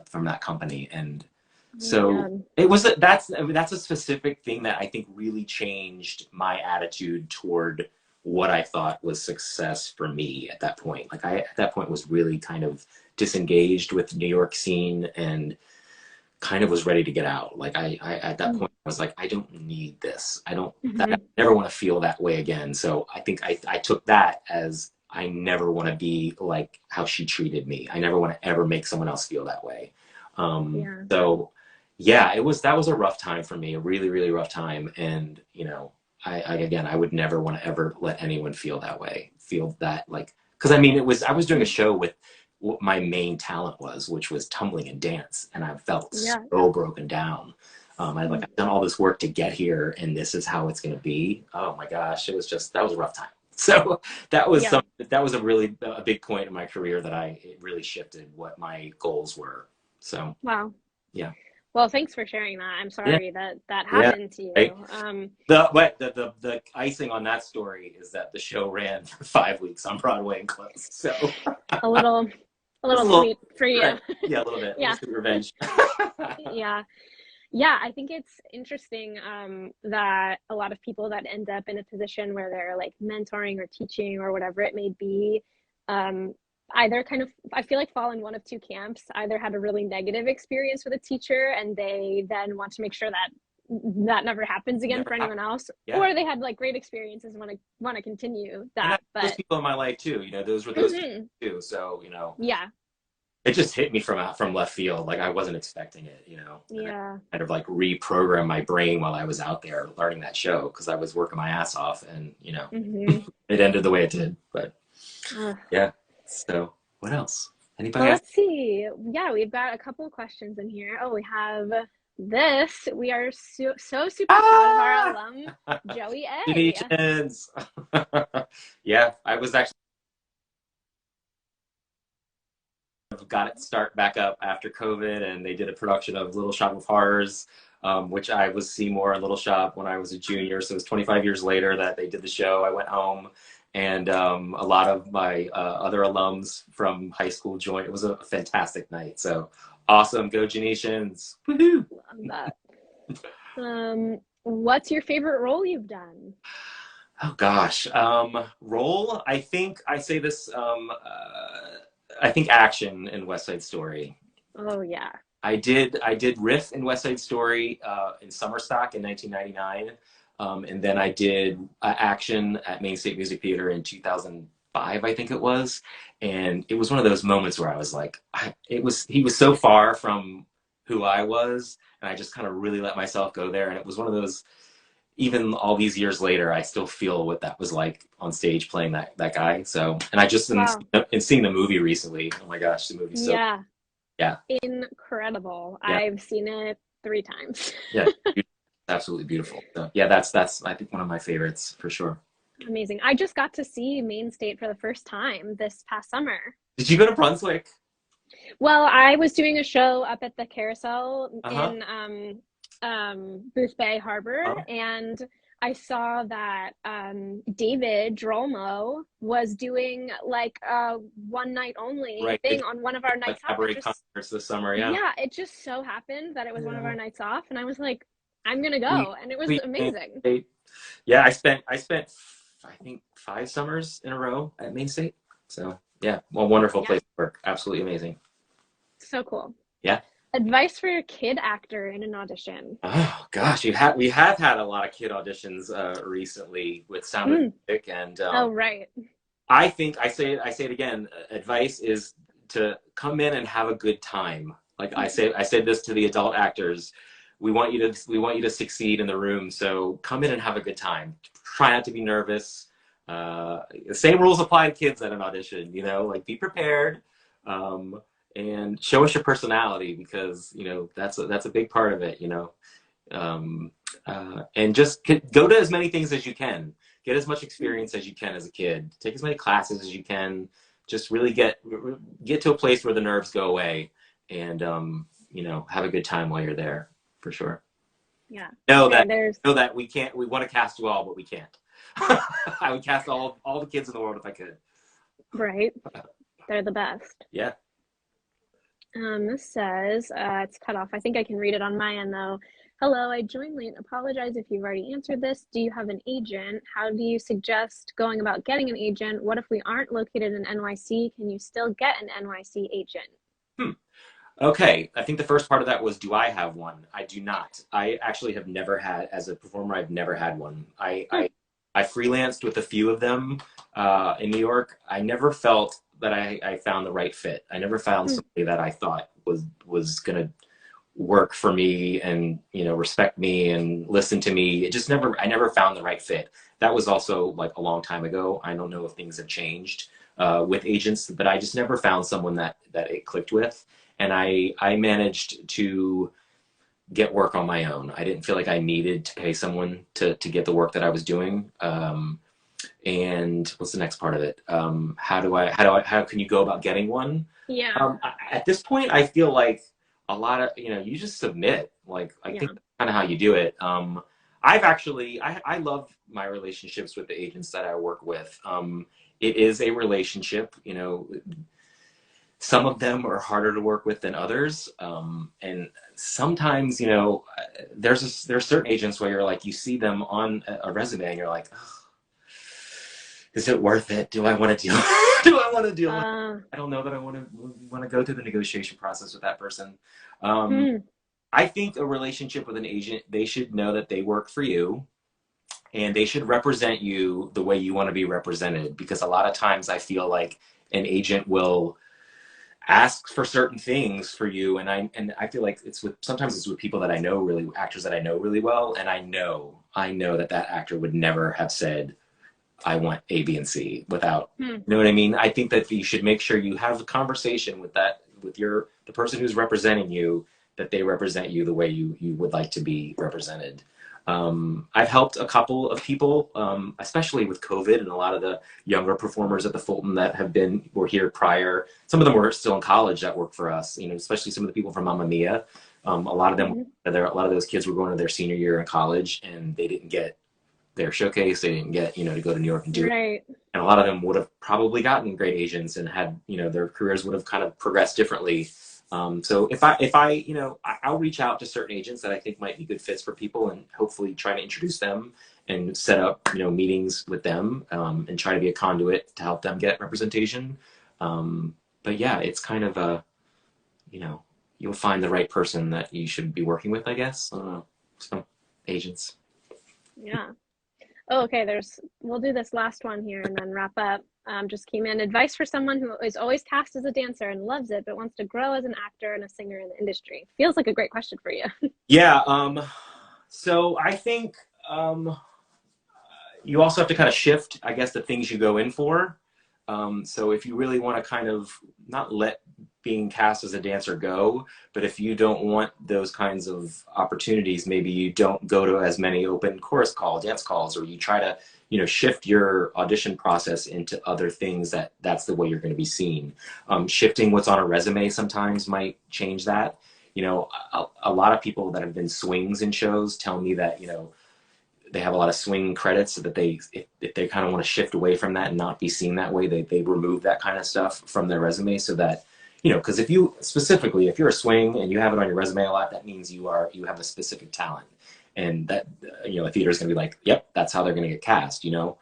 from that company. And so it was that's a specific thing that I think really changed my attitude toward what I thought was success for me at that point. Like I at that point was really kind of disengaged with the New York scene and kind of was ready to get out. Like I at that point I was like, I don't need this. I never want to feel that way again. So I think I took that as, I never want to be like how she treated me. I never want to ever make someone else feel that way. So yeah, that was a rough time for me, a really, really rough time. And, you know, I would never want to ever let anyone feel that way, feel that like, cause I mean, I was doing a show with what my main talent was, which was tumbling and dance. And I felt so broken down. I've done all this work to get here, and this is how it's going to be. Oh my gosh. That was a rough time. So that was a really a big point in my career that it really shifted what my goals were. So wow. Yeah. Well, thanks for sharing that. I'm sorry that happened to you. Right. The icing on that story is that the show ran for 5 weeks on Broadway and closed. So a little sweet for you. Right. Yeah, a little bit. Yeah. Revenge. Yeah, I think it's interesting that a lot of people that end up in a position where they're like mentoring or teaching or whatever it may be, either kind of, I feel like fall in one of 2 camps. Either had a really negative experience with a teacher and they then want to make sure that that never happens again for anyone else, or they had like great experiences and want to continue that. But those people in my life too, you know, those were those people too. So, you know, it just hit me from left field. Like I wasn't expecting it, you know. Yeah. I kind of like reprogram my brain while I was out there learning that show, because I was working my ass off, and you know, it ended the way it did. But yeah. So what else? Anybody? Well, let's see. Yeah, we've got a couple of questions in here. Oh, we have this. We are so super proud of our alum, Joey A. Congratulations. Yeah, I was actually got it start back up after COVID, and they did a production of Little Shop of Horrors, which I was Seymour in Little Shop when I was a junior. So it was 25 years later that they did the show. I went home, and a lot of my other alums from high school joined. It was a fantastic night. So awesome. Go Genetians. Woohoo. Love that. What's your favorite role you've done? Oh gosh. Role, I think I say this, I think action in West Side Story. Oh yeah. I did Riff in West Side Story in summer stock in 1999. And then I did action at Maine State Music Theater in 2005, I think it was. And it was one of those moments where I was like, he was so far from who I was, and I just kind of really let myself go there. And it was one of those, even all these years later, I still feel what that was like on stage playing that guy. So, and I just, in seeing the movie recently, oh my gosh, the movie's so, incredible. Yeah. I've seen it 3 times. Yeah. Absolutely beautiful. So yeah, that's I think one of my favorites for sure. Amazing. I just got to see Maine State for the first time this past summer. Did you go to Brunswick? Well, I was doing a show up at the Carousel in Booth Bay Harbor, and I saw that David Drolmo was doing like a one night only thing on one of our nights off. Concerts this summer, yeah, it just so happened that it was one of our nights off, and I was like, I'm gonna go, and it was amazing. Yeah, I spent I think 5 summers in a row at Maine State. So yeah, a wonderful place to work. Absolutely amazing. So cool. Yeah. Advice for a kid actor in an audition. Oh gosh, we have had a lot of kid auditions recently with Sound of Music, and I think I say it again. Advice is to come in and have a good time. Like I said this to the adult actors. we want you to succeed in the room. So come in and have a good time. Try not to be nervous. The same rules apply to kids at an audition, you know, like be prepared, um, and show us your personality, because, you know, that's a big part of it, you know. Um, and just go to as many things as you can. Get as much experience as you can as a kid. Take as many classes as you can. Just really get to a place where the nerves go away, and you know, have a good time while you're there, for sure. Yeah. Know Okay, that know that we can't. We want to cast you all, but we can't. I would cast all the kids in the world if I could. right. They're the best. Yeah. This says, it's cut off. I think I can read it on my end though. Hello, I joined late. Apologize if you've already answered this. Do you have an agent? How do you suggest going about getting an agent? What if we aren't located in NYC? Can you still get an NYC agent? Okay, I think the first part of that was, do I have one? I do not. I actually have never had, as a performer, I've never had one. I freelanced with a few of them in New York. I never felt that I found the right fit. I never found somebody that I thought was gonna work for me and, you know, respect me and listen to me. I never found the right fit. That was also like a long time ago. I don't know if things have changed with agents, but I just never found someone that it clicked with. And I managed to get work on my own. I didn't feel like I needed to pay someone to get the work that I was doing. And what's the next part of it? How can you go about getting one? Yeah. At this point, I feel like a lot of, you know, you just submit. Like, I think that's kind of how you do it. I love my relationships with the agents that I work with. It is a relationship, you know. Some of them are harder to work with than others, and sometimes, you know, there's certain agents where you're like, you see them on a resume and you're like, oh, is it worth it? Do I want to deal? Do I want to deal with? I don't know that I want to go through the negotiation process with that person. I think a relationship with an agent, they should know that they work for you, and they should represent you the way you want to be represented. Because a lot of times I feel like an agent will ask for certain things for you, and I feel like sometimes it's with people that I know really, actors that I know really well, and I know that actor would never have said, I want A, B, and C without, you know what I mean? I think that you should make sure you have a conversation with the person who's representing you, that they represent you the way you would like to be represented. I've helped a couple of people, especially with COVID, and a lot of the younger performers at the Fulton that were here prior. Some of them were still in college that worked for us, you know, especially some of the people from Mamma Mia. A lot of them, a lot of those kids were going to their senior year in college, and they didn't get their showcase. They didn't get, you know, to go to New York and do it. And a lot of them would have probably gotten great agents and had, you know, their careers would have kind of progressed differently. So if I, you know, I'll reach out to certain agents that I think might be good fits for people, and hopefully try to introduce them and set up, you know, meetings with them, and try to be a conduit to help them get representation. But yeah, it's kind of you know, you'll find the right person that you should be working with, I guess. I don't know, some agents. Yeah. Oh, okay. We'll do this last one here and then wrap up. Just came in. Advice for someone who is always cast as a dancer and loves it, but wants to grow as an actor and a singer in the industry. Feels like a great question for you. Yeah. So I think you also have to kind of shift, I guess, the things you go in for. So if you really want to kind of not let being cast as a dancer go, but if you don't want those kinds of opportunities, maybe you don't go to as many open chorus dance calls, or you try to, you know, shift your audition process into other things that's the way you're going to be seen. Shifting what's on a resume sometimes might change that. You know, a lot of people that have been swings in shows tell me that, you know, they have a lot of swing credits, so that if they kind of want to shift away from that and not be seen that way, they remove that kind of stuff from their resume, so that, you know, because if you're a swing and you have it on your resume a lot, that means you have a specific talent, and that, you know, a theater is going to be like, yep, that's how they're going to get cast, you know.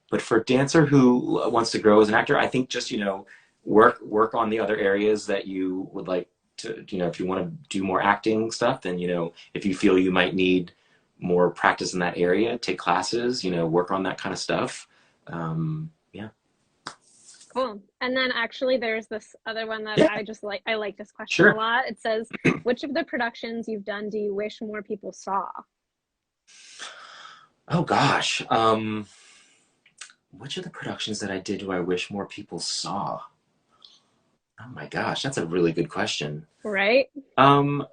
But for a dancer who wants to grow as an actor, I think just, you know, work on the other areas that you would like to, you know, if you want to do more acting stuff, then, you know, if you feel you might need more practice in that area, take classes, you know, work on that kind of stuff. Yeah. Cool. And then actually there's this other one that Yeah, I just like. I like this question a sure. lot. It says, which of the productions you've done do you wish more people saw? Oh gosh. Which of the productions that I did do I wish more people saw? Oh my gosh, that's a really good question. Right? Um,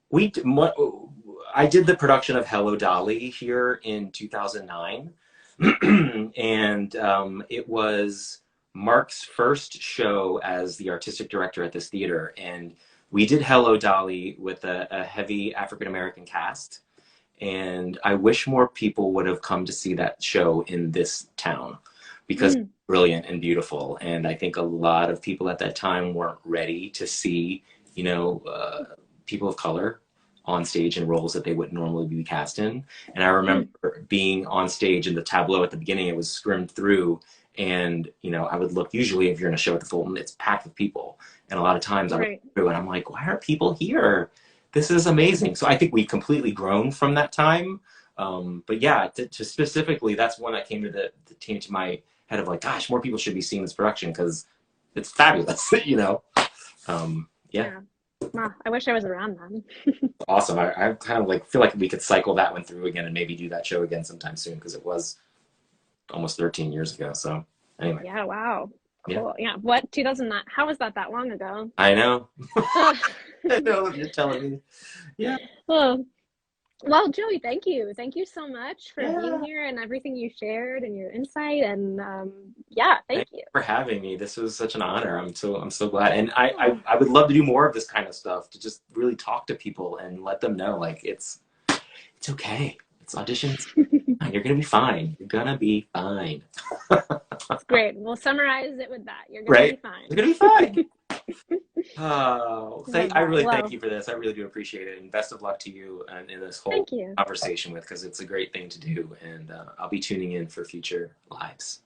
what I did the production of Hello Dolly here in 2009, and it was Mark's first show as the artistic director at this theater, and we did Hello Dolly with a heavy African American cast. And I wish more people would have come to see that show in this town because it's Mm, brilliant and beautiful. And I think a lot of people at that time weren't ready to see, you know, people of color on stage in roles that they wouldn't normally be cast in. And I mm, remember being on stage in the tableau at the beginning, it was scrimmed through. And, you know, I would look, usually if you're in a show at the Fulton, it's packed with people. And a lot of times I would right. look through and I'm like, why are people here? This is amazing. So I think we've completely grown from that time. But yeah, to specifically, that's one that came to my head of like, gosh, more people should be seeing this production because it's fabulous, you know? Yeah, Yeah. Wow, I wish I was around then. awesome. I kind of like feel like we could cycle that one through again and maybe do that show again sometime soon because it was almost 13 years ago. So anyway, Yeah, wow. yeah, Cool. Yeah. What, 2009? How was that long ago? I know. Ugh. I know you're telling me. Yeah, Oh, well, Joey, thank you. Thank you so much for being yeah. here and everything you shared and your insight. And yeah, thank Thank you you. for having me. This was such an honor. I'm so glad. And Oh, I would love to do more of this kind of stuff to just really talk to people and let them know like it's okay. It's auditions. You're gonna be fine. You're gonna be fine. it's great. We'll summarize it with that. You're gonna be Right? fine. You're gonna be fine. Oh, Love I that. really thank Well, you for this. I really do appreciate it. And best of luck to you and in this whole thank you. conversation with because it's a great thing to do. And I'll be tuning in for future lives.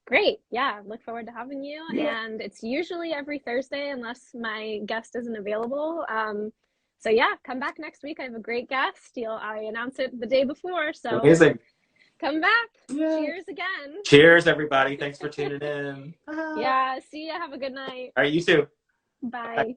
Great. Yeah, look forward to having you. Yeah. And it's usually every Thursday unless my guest isn't available. So yeah, come back next week. I have a great guest. I announce it the day before, so Amazing. come back. Yeah. Cheers again. Cheers, everybody. Thanks for tuning in. Yeah, see ya. Have a good night. All right, you too. Bye. Bye.